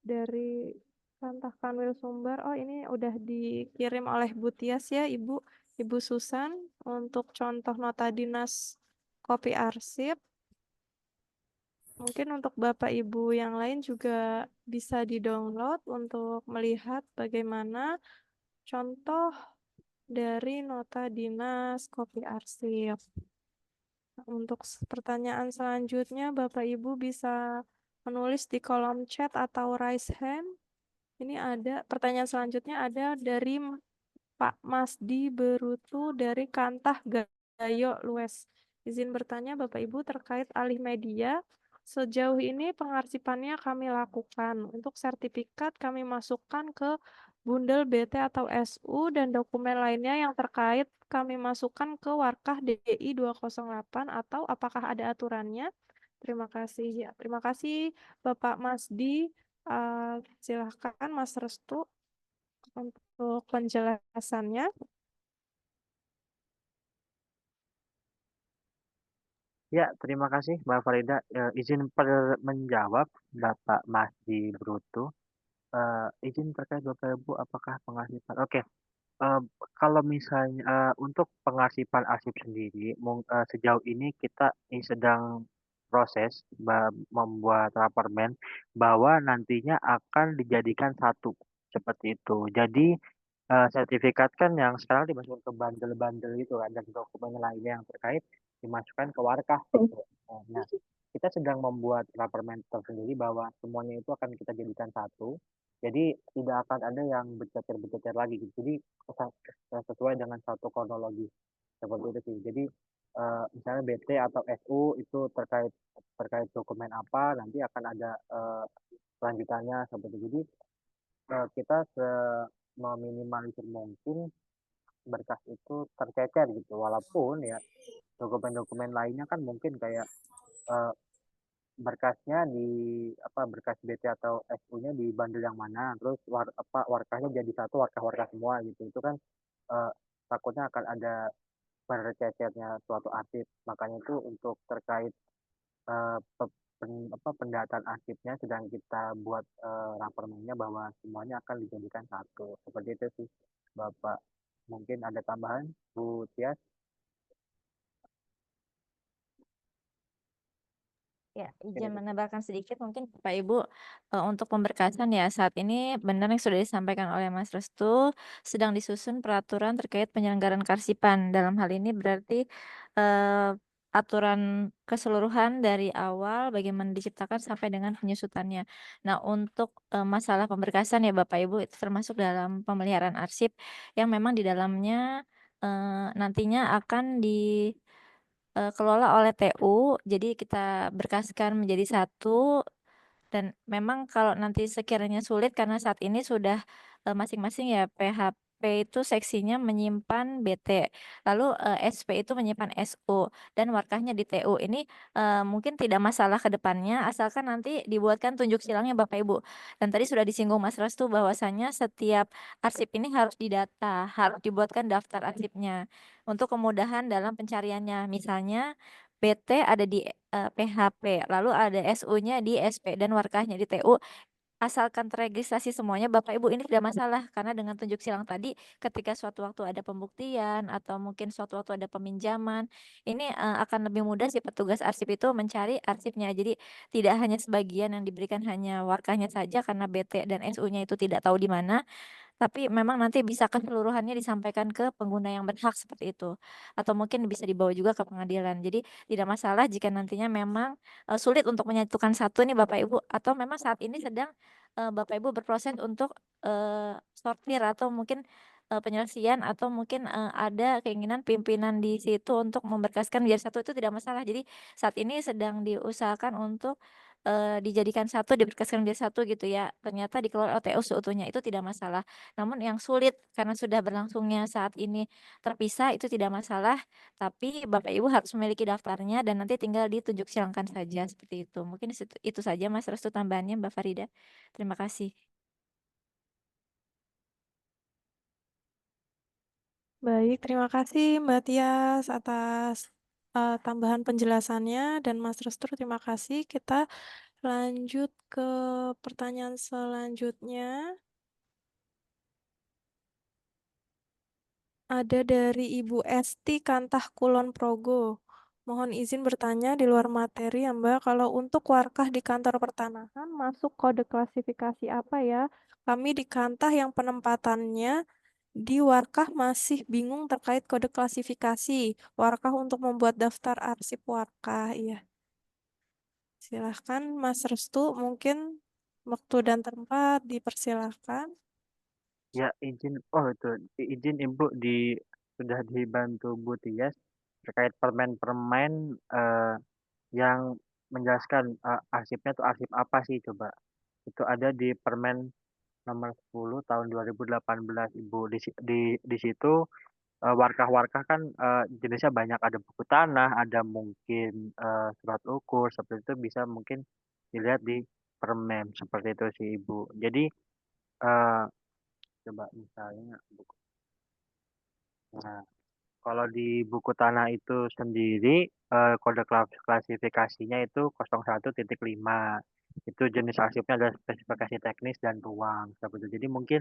Dari Kantah Kanwil Sumber. Oh, ini udah dikirim oleh Bu Tias ya Ibu. Ibu Susan untuk contoh nota dinas kopi arsip. Mungkin untuk Bapak Ibu yang lain juga bisa di-download untuk melihat bagaimana contoh dari nota dinas kopi arsip. Untuk pertanyaan selanjutnya, Bapak Ibu bisa menulis di kolom chat atau raise hand. Ini ada pertanyaan selanjutnya ada dari Pak Masdi Berutu dari Kantah Gayo Lues. Izin bertanya Bapak Ibu terkait alih media. Sejauh ini pengarsipannya kami lakukan. Untuk sertifikat kami masukkan ke bundel BT atau SU dan dokumen lainnya yang terkait kami masukkan ke Warkah DI 208 atau apakah ada aturannya? Terima kasih. Ya, terima kasih Bapak Masdi. Silahkan Mas Restu. untuk penjelasannya. Ya, terima kasih Mbak Farida. Izin menjawab Bapak Masdi Bruto. Izin terkait Bapak Ibu, apakah pengarsipan? Oke, eh, kalau misalnya untuk pengarsipan arsip sendiri, sejauh ini kita sedang proses membuat rapermen bahwa nantinya akan dijadikan satu seperti itu. Jadi sertifikat kan yang sekarang dimasukkan ke bandel-bandel gitu kan, dan dokumen lainnya yang terkait dimasukkan ke Warkah gitu. Nah, kita sedang membuat rapermen tersendiri bahwa semuanya itu akan kita jadikan satu. Jadi tidak akan ada yang bercecer-bercecer lagi gitu. Jadi sesuai dengan satu kronologi seperti itu sih. Jadi misalnya BT atau SU itu terkait terkait dokumen apa, nanti akan ada lanjutannya seperti itu. Jadi kita meminimalisir mungkin berkas itu tercecer gitu. Walaupun ya dokumen-dokumen lainnya kan mungkin kayak eh, berkasnya di berkas BT atau SU-nya di bundle yang mana, terus warkahnya jadi satu warkah-warkah semua gitu. Itu kan eh, takutnya akan ada bercecernya suatu arsip. Makanya itu untuk terkait pendataan arsipnya sedang kita buat rapermennya bahwa semuanya akan dijadikan satu. Seperti itu sih, Bapak. Mungkin ada tambahan, Bu Tias? Ya, izin menambahkan sedikit mungkin Bapak Ibu untuk pemberkasan ya saat ini benar yang sudah disampaikan oleh Mas Restu sedang disusun peraturan terkait penyelenggaraan karsipan. Dalam hal ini berarti eh, aturan keseluruhan dari awal bagaimana diciptakan sampai dengan penyusutannya. Nah, untuk masalah pemberkasan ya Bapak Ibu itu termasuk dalam pemeliharaan arsip yang memang di dalamnya nantinya akan kelola oleh TU, jadi kita berkaskan menjadi satu dan memang kalau nanti sekiranya sulit karena saat ini sudah masing-masing ya PHP itu seksinya menyimpan BT, lalu SP itu menyimpan SU dan warkahnya di TU. Ini mungkin tidak masalah ke depannya asalkan nanti dibuatkan tunjuk silangnya Bapak Ibu. Dan tadi sudah disinggung Mas Restu bahwasanya setiap arsip ini harus didata, harus dibuatkan daftar arsipnya untuk kemudahan dalam pencariannya. Misalnya BT ada di PHP, lalu ada SU-nya di SP dan warkahnya di TU. Asalkan terregistrasi semuanya, Bapak Ibu ini tidak masalah karena dengan tunjuk silang tadi, ketika suatu waktu ada pembuktian atau mungkin suatu waktu ada peminjaman, ini akan lebih mudah si petugas arsip itu mencari arsipnya. Jadi tidak hanya sebagian yang diberikan hanya warkahnya saja karena BT dan SU-nya itu tidak tahu di mana, tapi memang nanti bisa keseluruhannya disampaikan ke pengguna yang berhak seperti itu. Atau mungkin bisa dibawa juga ke pengadilan. Jadi tidak masalah jika nantinya memang sulit untuk menyatukan satu nih Bapak Ibu. Atau memang saat ini sedang Bapak Ibu berproses untuk sortir atau mungkin penyelesaian atau mungkin ada keinginan pimpinan di situ untuk memberkaskan menjadi satu itu tidak masalah. Jadi saat ini sedang diusahakan untuk dijadikan satu, diberkaskan menjadi satu gitu ya. Ternyata dikelola OTU seutuhnya itu tidak masalah. Namun yang sulit karena sudah berlangsungnya saat ini terpisah itu tidak masalah, tapi Bapak Ibu harus memiliki daftarnya dan nanti tinggal ditunjuk silangkan saja seperti itu. Mungkin itu saja Mas Restu tambahannya Mbak Farida. Terima kasih. Baik, terima kasih Mbak Tias atas tambahan penjelasannya dan Mas Restu terima kasih. Kita lanjut ke pertanyaan selanjutnya. Ada dari Ibu Esti Kantah Kulon Progo. Mohon izin bertanya di luar materi ya Mbak, kalau untuk warkah di kantor pertanahan masuk kode klasifikasi apa ya? Kami di Kantah yang penempatannya di Warkah masih bingung terkait kode klasifikasi. Warkah untuk membuat daftar arsip Warkah, iya. Silahkan Mas Restu, mungkin waktu dan tempat dipersilahkan. Ya, itu izin Ibu sudah dibantu Bu Tias terkait permen-permen yang menjelaskan arsipnya itu arsip apa sih coba. Itu ada di Permen nomor 10 tahun 2018 Ibu. Di situ warkah-warkah kan jenisnya banyak, ada buku tanah, ada mungkin surat ukur, seperti itu bisa mungkin dilihat di permen seperti itu sih Ibu. Jadi eh, Coba misalnya buku. Nah, kalau di buku tanah itu sendiri kode klasifikasinya itu 01.5. Itu jenis arsipnya adalah spesifikasi teknis dan ruang seperti itu. Jadi mungkin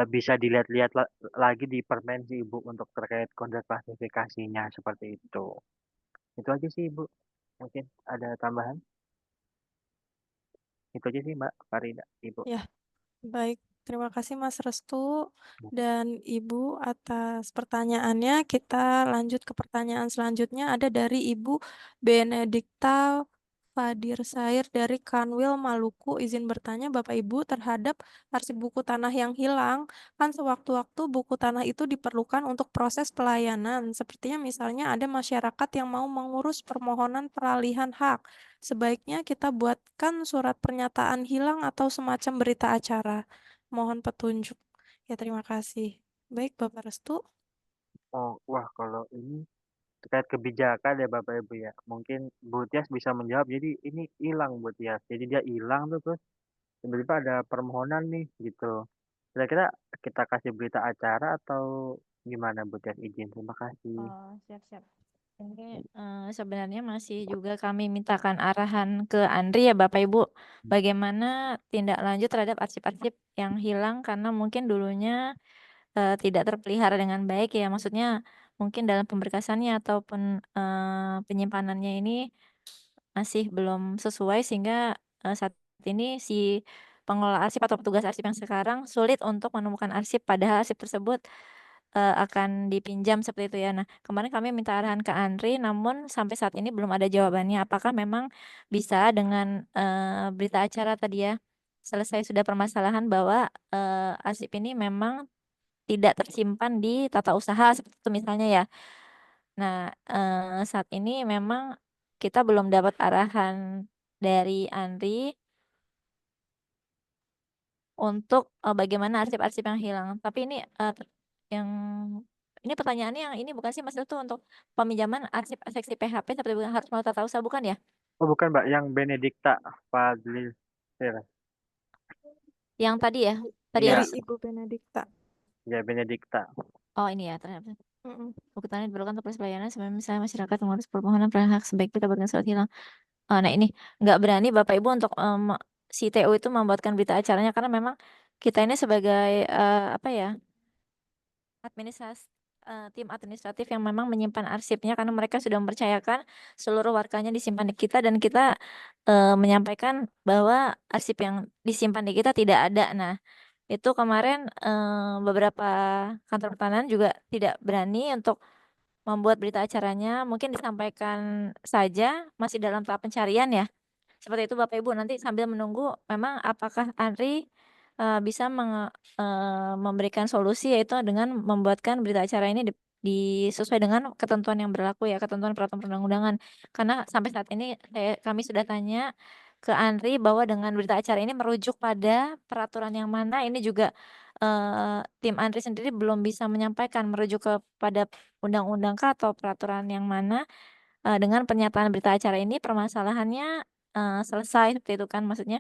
bisa dilihat-lihat lagi di permen sih Ibu untuk terkait kode klasifikasinya seperti itu. Itu aja sih Ibu. Mungkin ada tambahan? Itu aja sih Mbak Farida, Ibu. Ya, baik. Terima kasih Mas Restu dan Ibu atas pertanyaannya. Kita lanjut ke pertanyaan selanjutnya. Ada dari Ibu Benedikta Fadir Sair dari Kanwil Maluku. Izin bertanya Bapak Ibu terhadap arsip buku tanah yang hilang. Kan sewaktu-waktu buku tanah itu diperlukan untuk proses pelayanan. Sepertinya misalnya ada masyarakat yang mau mengurus permohonan peralihan hak. Sebaiknya kita buatkan surat pernyataan hilang atau semacam berita acara. Mohon petunjuk. Ya, terima kasih. Baik, Bapak Restu. Oh, wah kalau ini terkait kebijakan ya Bapak Ibu ya. Mungkin Bu Tias bisa menjawab. Jadi ini hilang Bu Tias. Jadi dia hilang tuh terus tiba-tiba ada permohonan nih gitu. Kira-kira kita kasih berita acara atau gimana Bu Tias izin? Terima kasih. Oh, siap-siap. Ini sebenarnya masih juga kami mintakan arahan ke Andri ya Bapak Ibu, bagaimana tindak lanjut terhadap arsip-arsip yang hilang karena mungkin dulunya tidak terpelihara dengan baik ya, maksudnya mungkin dalam pemberkasannya ataupun penyimpanannya ini masih belum sesuai sehingga saat ini si pengelola arsip atau petugas arsip yang sekarang sulit untuk menemukan arsip padahal arsip tersebut akan dipinjam seperti itu ya. Nah, kemarin kami minta arahan ke Andri, namun sampai saat ini belum ada jawabannya. Apakah memang bisa dengan berita acara tadi ya, selesai sudah permasalahan bahwa arsip ini memang tidak tersimpan di tata usaha seperti itu misalnya ya. Nah, saat ini memang kita belum dapat arahan dari Andri untuk bagaimana arsip-arsip yang hilang. Tapi ini yang ini pertanyaannya yang ini bukan sih Mas itu untuk peminjaman arsip seksi PHP seperti bukan harus melalui tata usaha bukan ya? Oh bukan Mbak, yang Benedikta Fadlil. Yang tadi ya? Tadi ya? Dari Iya, Ibu Benedikta. ya Benedikta. Oh ini ya ternyata. Mm-mm. Buku tanah diperlukan untuk proses pelayanan sebenarnya misalnya masyarakat mengurus permohonan peralihan hak sebaik kita buatkan surat hilang. Nah ini nggak berani Bapak Ibu untuk si TU itu membuatkan berita acaranya karena memang kita ini sebagai apa ya administrasi tim administratif yang memang menyimpan arsipnya karena mereka sudah mempercayakan seluruh warkanya disimpan di kita dan kita menyampaikan bahwa arsip yang disimpan di kita tidak ada. Nah itu kemarin beberapa kantor pertanahan juga tidak berani untuk membuat berita acaranya. Mungkin disampaikan saja masih dalam tahap pencarian ya. Seperti itu Bapak Ibu, nanti sambil menunggu memang apakah Andri bisa memberikan solusi yaitu dengan membuatkan berita acara ini sesuai dengan ketentuan yang berlaku ya, ketentuan peraturan perundang-undangan. Karena sampai saat ini kami sudah tanya ke Andri bahwa dengan berita acara ini merujuk pada peraturan yang mana ini juga tim Andri sendiri belum bisa menyampaikan merujuk kepada undang-undang kah atau peraturan yang mana dengan pernyataan berita acara ini permasalahannya selesai seperti itu kan maksudnya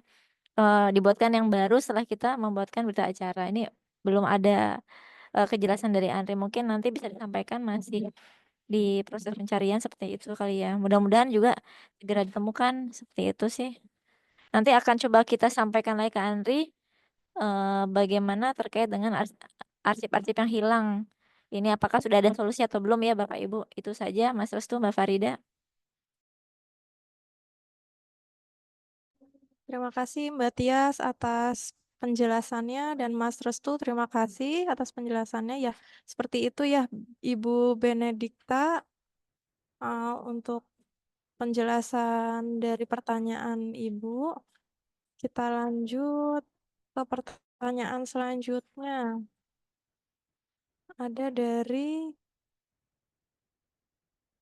dibuatkan yang baru setelah kita membuatkan berita acara. Ini belum ada kejelasan dari Andri. Mungkin nanti bisa disampaikan masih di proses pencarian seperti itu kali ya. Mudah-mudahan juga segera ditemukan seperti itu sih. Nanti akan coba kita sampaikan lagi ke Andri bagaimana terkait dengan arsip-arsip yang hilang. Ini apakah sudah ada solusi atau belum ya Bapak Ibu? Itu saja Mas Restu, Mbak Farida. Terima kasih Mbak Tias atas penjelasannya dan Mas Restu terima kasih atas penjelasannya ya. Seperti itu ya Ibu Benedikta untuk penjelasan dari pertanyaan Ibu. Kita lanjut ke pertanyaan selanjutnya. Ada dari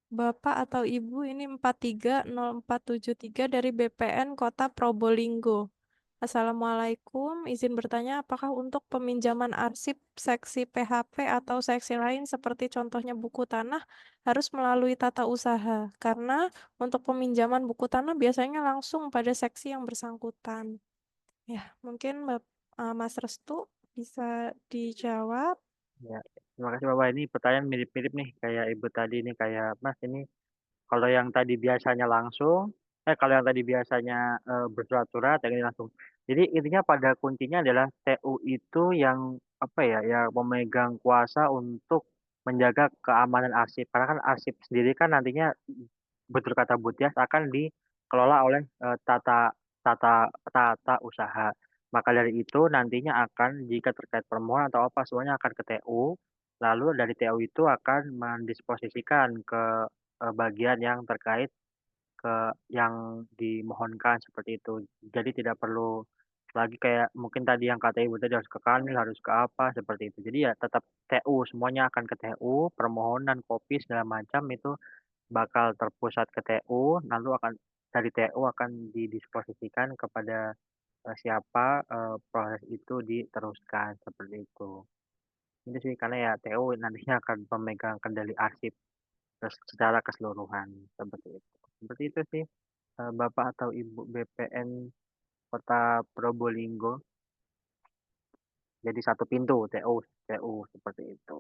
Bapak atau Ibu ini 430473 dari BPN Kota Probolinggo. Assalamualaikum, izin bertanya apakah untuk peminjaman arsip seksi PHP atau seksi lain seperti contohnya buku tanah harus melalui tata usaha? Karena untuk peminjaman buku tanah biasanya langsung pada seksi yang bersangkutan. Ya, mungkin Mas Restu bisa dijawab. Ya, terima kasih Bapak. Ini pertanyaan mirip-mirip nih kayak Ibu tadi nih, kayak Mas ini kalau yang tadi biasanya langsung, kalau yang tadi biasanya, bersurat-surat, yang ini langsung. Jadi intinya pada kuncinya adalah TU itu yang, apa ya, yang memegang kuasa untuk menjaga keamanan arsip. Karena kan arsip sendiri kan nantinya, betul kata Bu Tias, akan dikelola oleh, tata usaha. Maka dari itu nantinya akan jika terkait permohonan atau apa semuanya akan ke TU, lalu dari TU itu akan mendisposisikan ke bagian yang terkait yang dimohonkan seperti itu. Jadi tidak perlu lagi kayak mungkin tadi yang kata Ibu tadi harus ke Kanwil, harus ke apa, seperti itu. Jadi ya tetap TU, semuanya akan ke TU, permohonan, kopi segala macam itu bakal terpusat ke TU, lalu dari TU akan didisposisikan kepada, siapa, proses itu diteruskan, seperti itu. Itu sih, karena ya TU nantinya akan pemegang kendali arsip. Secara keseluruhan, seperti itu. Seperti itu sih, Bapak atau Ibu BPN Kota Probolinggo. Jadi satu pintu TU seperti itu.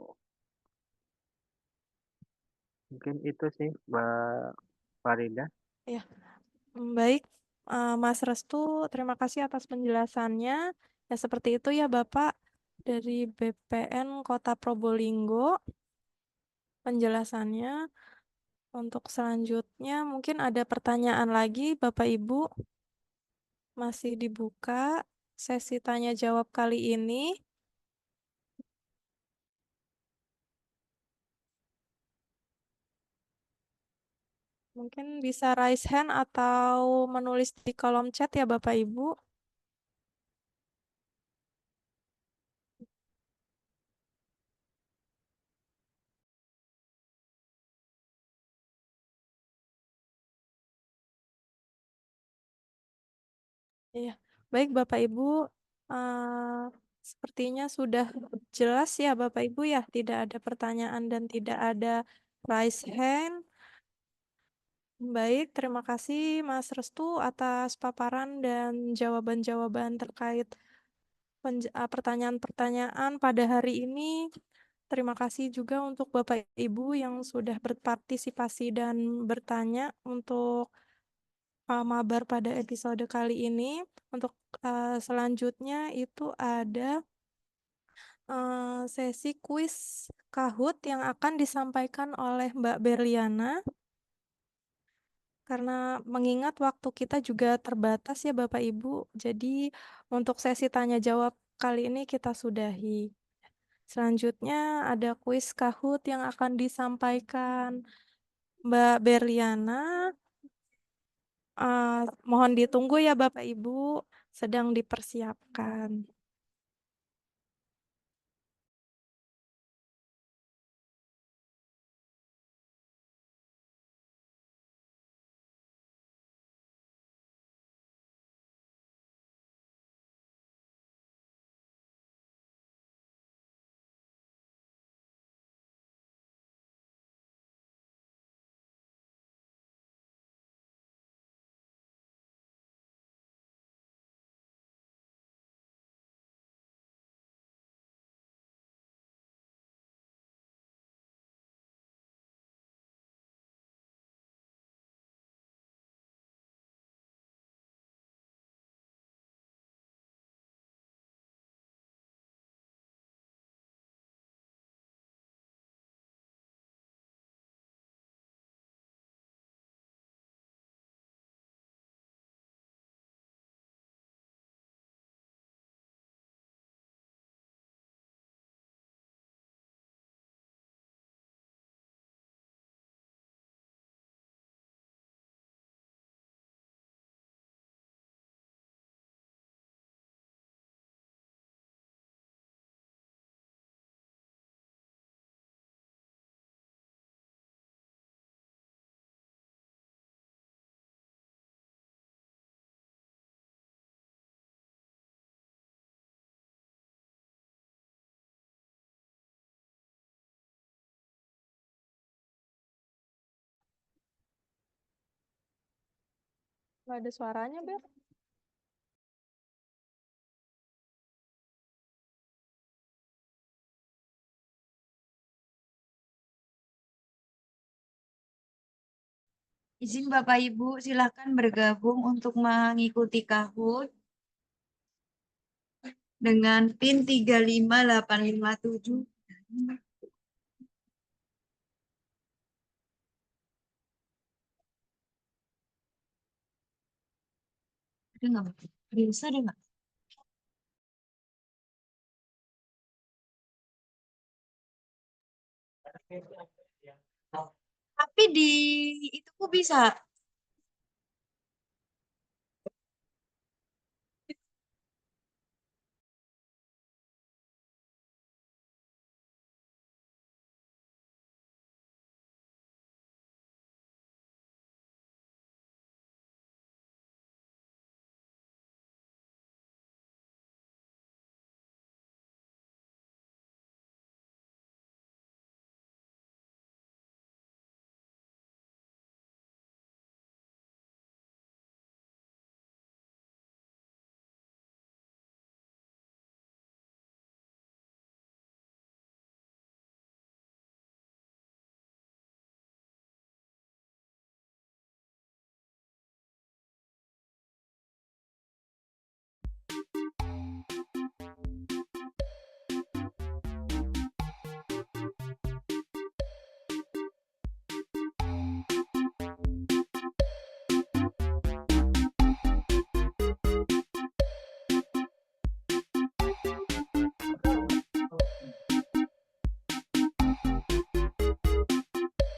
Mungkin itu sih, Mbak Farida. Ya, baik, Mas Restu, terima kasih atas penjelasannya. Ya, seperti itu ya Bapak dari BPN Kota Probolinggo penjelasannya. Untuk selanjutnya mungkin ada pertanyaan lagi Bapak Ibu, masih dibuka sesi tanya jawab kali ini. Mungkin bisa raise hand atau menulis di kolom chat ya Bapak Ibu. Iya, baik Bapak Ibu, eh, sepertinya sudah jelas ya Bapak Ibu ya, tidak ada pertanyaan dan tidak ada raise hand. Baik, terima kasih Mas Restu atas paparan dan jawaban-jawaban terkait pertanyaan-pertanyaan pada hari ini. Terima kasih juga untuk Bapak Ibu yang sudah berpartisipasi dan bertanya untuk mabar pada episode kali ini. Untuk selanjutnya itu ada sesi kuis Kahoot yang akan disampaikan oleh Mbak Berliana. Karena mengingat waktu kita juga terbatas ya Bapak Ibu, jadi untuk sesi tanya jawab kali ini kita sudahi. Selanjutnya ada kuis Kahoot yang akan disampaikan Mbak Berliana. Mohon ditunggu ya Bapak Ibu, sedang dipersiapkan. Nggak ada suaranya, Ber. Izin Bapak Ibu, silakan bergabung untuk mengikuti Kahoot dengan PIN 35857. Ada nggak, Pak? Bisa ada nggak? Tapi di itu kok bisa.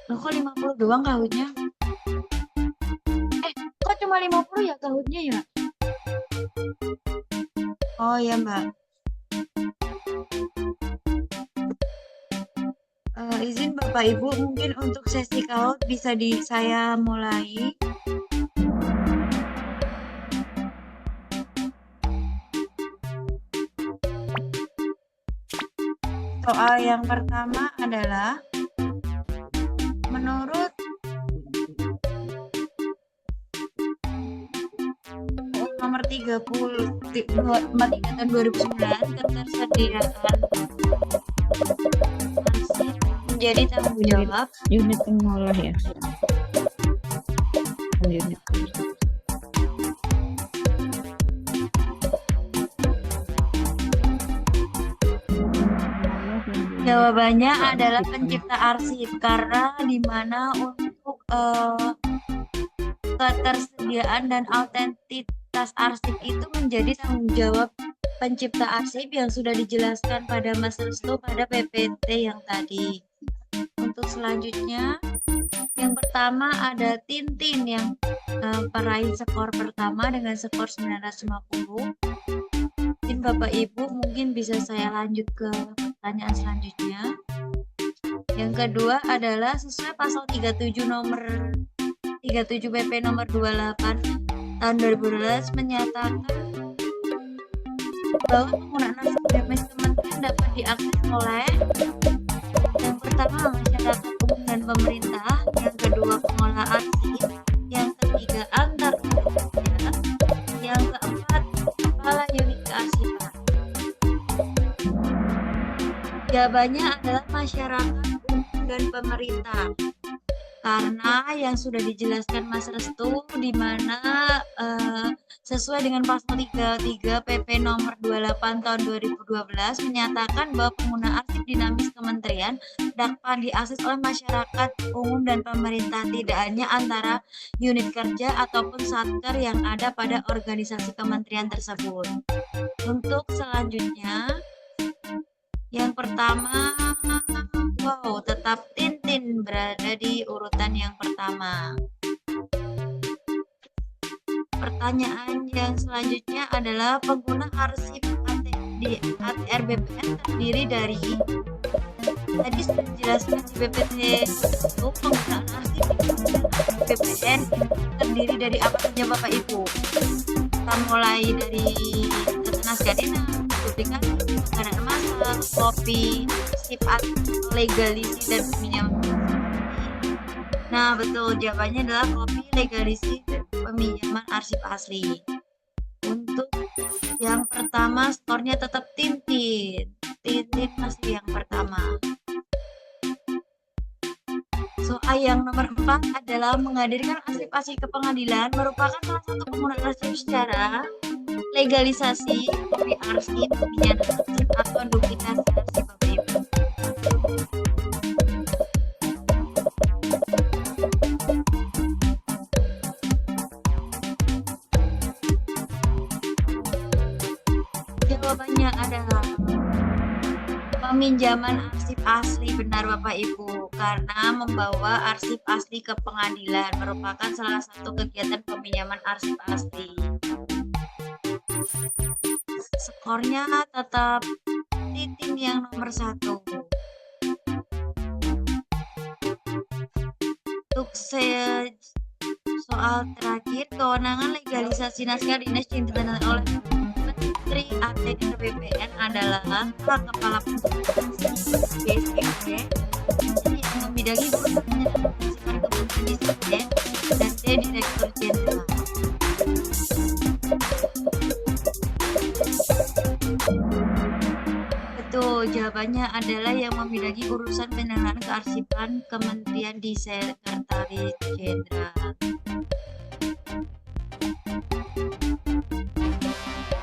Loh, kok 50 doang Kahootnya? Kok cuma 50 ya Kahootnya ya? Oh ya Mbak. Izin Bapak Ibu, mungkin untuk sesi Kahoot bisa saya mulai. Soal yang pertama adalah menurut nomor 33 tahun 2009 ketersediaan arsip menjadi tanggung jawab Unit pengolah ya. Unit. Jawabannya adalah pencipta arsip, karena di mana untuk ketersediaan dan autentitas arsip itu menjadi tanggung jawab pencipta arsip yang sudah dijelaskan pada Mas Restu pada PPT yang tadi. Untuk selanjutnya, yang pertama ada Tintin yang peraih skor pertama dengan skor 950. Mungkin Bapak Ibu mungkin bisa saya lanjut ke pertanyaan selanjutnya. Yang kedua adalah sesuai pasal 37 PP nomor 28 tahun 2012 menyatakan bahwa penggunaan arsip BMS Kementerian dapat diakses oleh yang pertama masyarakat umum dan pemerintah, yang kedua pengelola arsip, yang ketiga antar lembaga, yang keempat kepala unit kearsipan. Jawabannya adalah masyarakat umum dan pemerintah. Karena yang sudah dijelaskan Mas Restu di mana sesuai dengan pasal 33 PP nomor 28 tahun 2012 menyatakan bahwa pengguna arsip dinamis kementerian dapat diakses oleh masyarakat umum dan pemerintah, tidak hanya antara unit kerja ataupun satker yang ada pada organisasi kementerian tersebut. Untuk selanjutnya, yang pertama, wow, tetap Tintin berada di urutan yang pertama. Pertanyaan yang selanjutnya adalah pengguna arsip di ATR BPN terdiri dari, tadi sudah dijelaskan di BPT itu penggunaan arsip di BPN terdiri dari apa saja Bapak Ibu? Kita mulai dari data naskah dina, publikasi, pengadaan massal, kopi, sifat, legalisi, dan peminjaman. Nah, betul, jawabannya adalah kopi, legalisi, dan peminjaman arsip asli. Untuk yang pertama, skornya tetap Tintin. Tintin masih yang pertama. Soal yang nomor 4 adalah menghadirkan arsip-arsip ke pengadilan merupakan salah satu penggunaan arsip secara legalisasi kopi arsip, pemindahan arsip, atau duplikasi arsip Bapak Ibu. Jawabannya adalah peminjaman arsip asli, benar Bapak Ibu, karena membawa arsip asli ke pengadilan merupakan salah satu kegiatan peminjaman arsip asli. Skornya tetap di tim yang nomor 1. Untuk soal terakhir, kewenangan legalisasi naskah dinas ditandatangani oleh Menteri ATR BPN adalah hak Kepala BSPP yang membidangi urusan penyelenggaraan Kementerian Disiplin dan D Direktur Jenderal. Betul, jawabannya adalah yang membidangi urusan penyelenggaraan kearsipan Kementerian di Sekretaris Jenderal.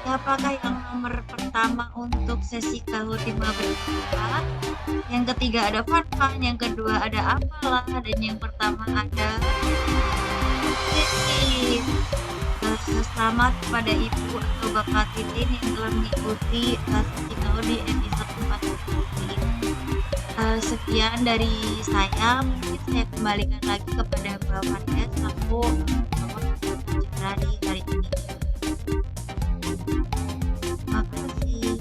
Siapakah yang nomor pertama untuk sesi Kahoot 15? Yang ketiga ada Fanfan, yang kedua ada Apalah, dan yang pertama ada Sesi. Selamat kepada Ibu atau Bapak Titin yang telah mengikuti sesi Kahoot di episode 4 ini. Sekian dari saya, mungkin saya kembalikan lagi kepada Mbak Maria selaku pembicara di hari ini. Terima kasih.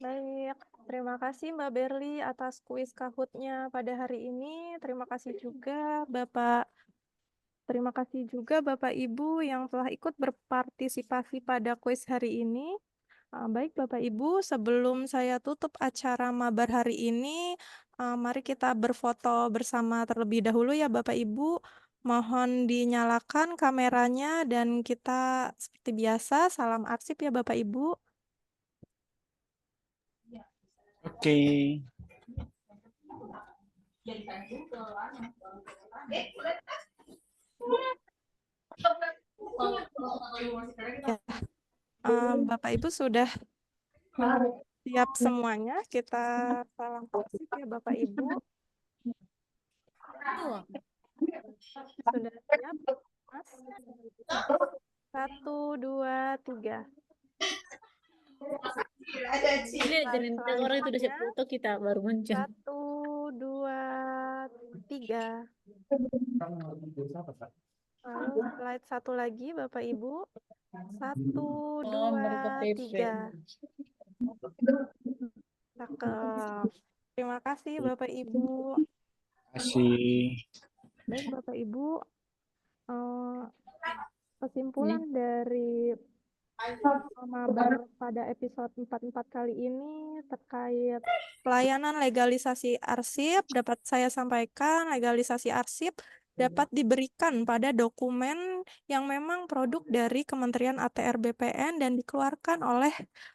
Baik, terima kasih Mbak Berli atas kuis Kahoot-nya pada hari ini. Terima kasih juga Bapak Ibu yang telah ikut berpartisipasi pada kuis hari ini. Baik Bapak Ibu, sebelum saya tutup acara mabar hari ini, mari kita berfoto bersama terlebih dahulu ya Bapak Ibu. Mohon dinyalakan kameranya dan kita seperti biasa salam arsip ya Bapak Ibu. Oke. Bapak Ibu sudah siap semuanya, kita salam arsip ya Bapak Ibu. Sudah siap, Mas? 1, 2, 3. Ini ajarin orang itu udah siap foto, kita baru muncul. 1, 2, 3. Lalu slide satu lagi Bapak Ibu. 1, 2, 3. Cakep. Terima kasih Bapak Ibu. Terima kasih. Baik Bapak Ibu, kesimpulan dari mabar pada episode 44 kali ini terkait pelayanan legalisasi arsip, dapat saya sampaikan legalisasi arsip dapat diberikan pada dokumen yang memang produk dari Kementerian ATR BPN dan dikeluarkan oleh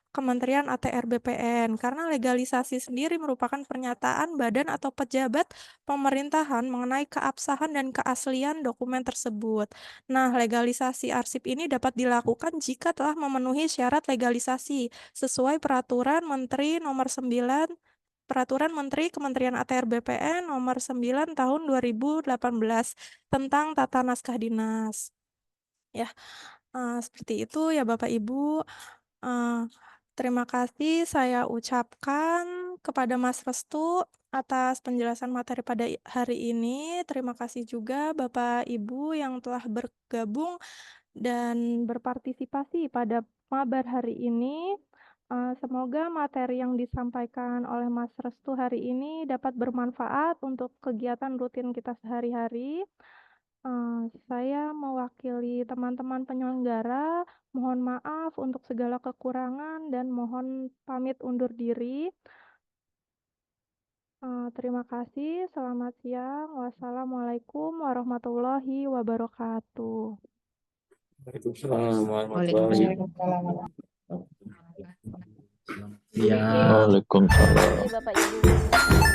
Kementerian ATR BPN, karena legalisasi sendiri merupakan pernyataan badan atau pejabat pemerintahan mengenai keabsahan dan keaslian dokumen tersebut. Nah, legalisasi arsip ini dapat dilakukan jika telah memenuhi syarat legalisasi sesuai Peraturan Menteri Nomor 9 Peraturan Menteri Kementerian ATR BPN Nomor 9 Tahun 2018 tentang tata naskah dinas. Ya, seperti itu ya Bapak Ibu. Terima kasih saya ucapkan kepada Mas Restu atas penjelasan materi pada hari ini. Terima kasih juga Bapak Ibu yang telah bergabung dan berpartisipasi pada mabar hari ini. Semoga materi yang disampaikan oleh Mas Restu hari ini dapat bermanfaat untuk kegiatan rutin kita sehari-hari. Saya mewakili teman-teman penyelenggara, mohon maaf untuk segala kekurangan dan mohon pamit undur diri. Terima kasih, selamat siang. Wassalamualaikum warahmatullahi wabarakatuh. Waalaikumsalam warahmatullahi Waalaikumsalam. wabarakatuh. Waalaikumsalam. Bapak Ibu.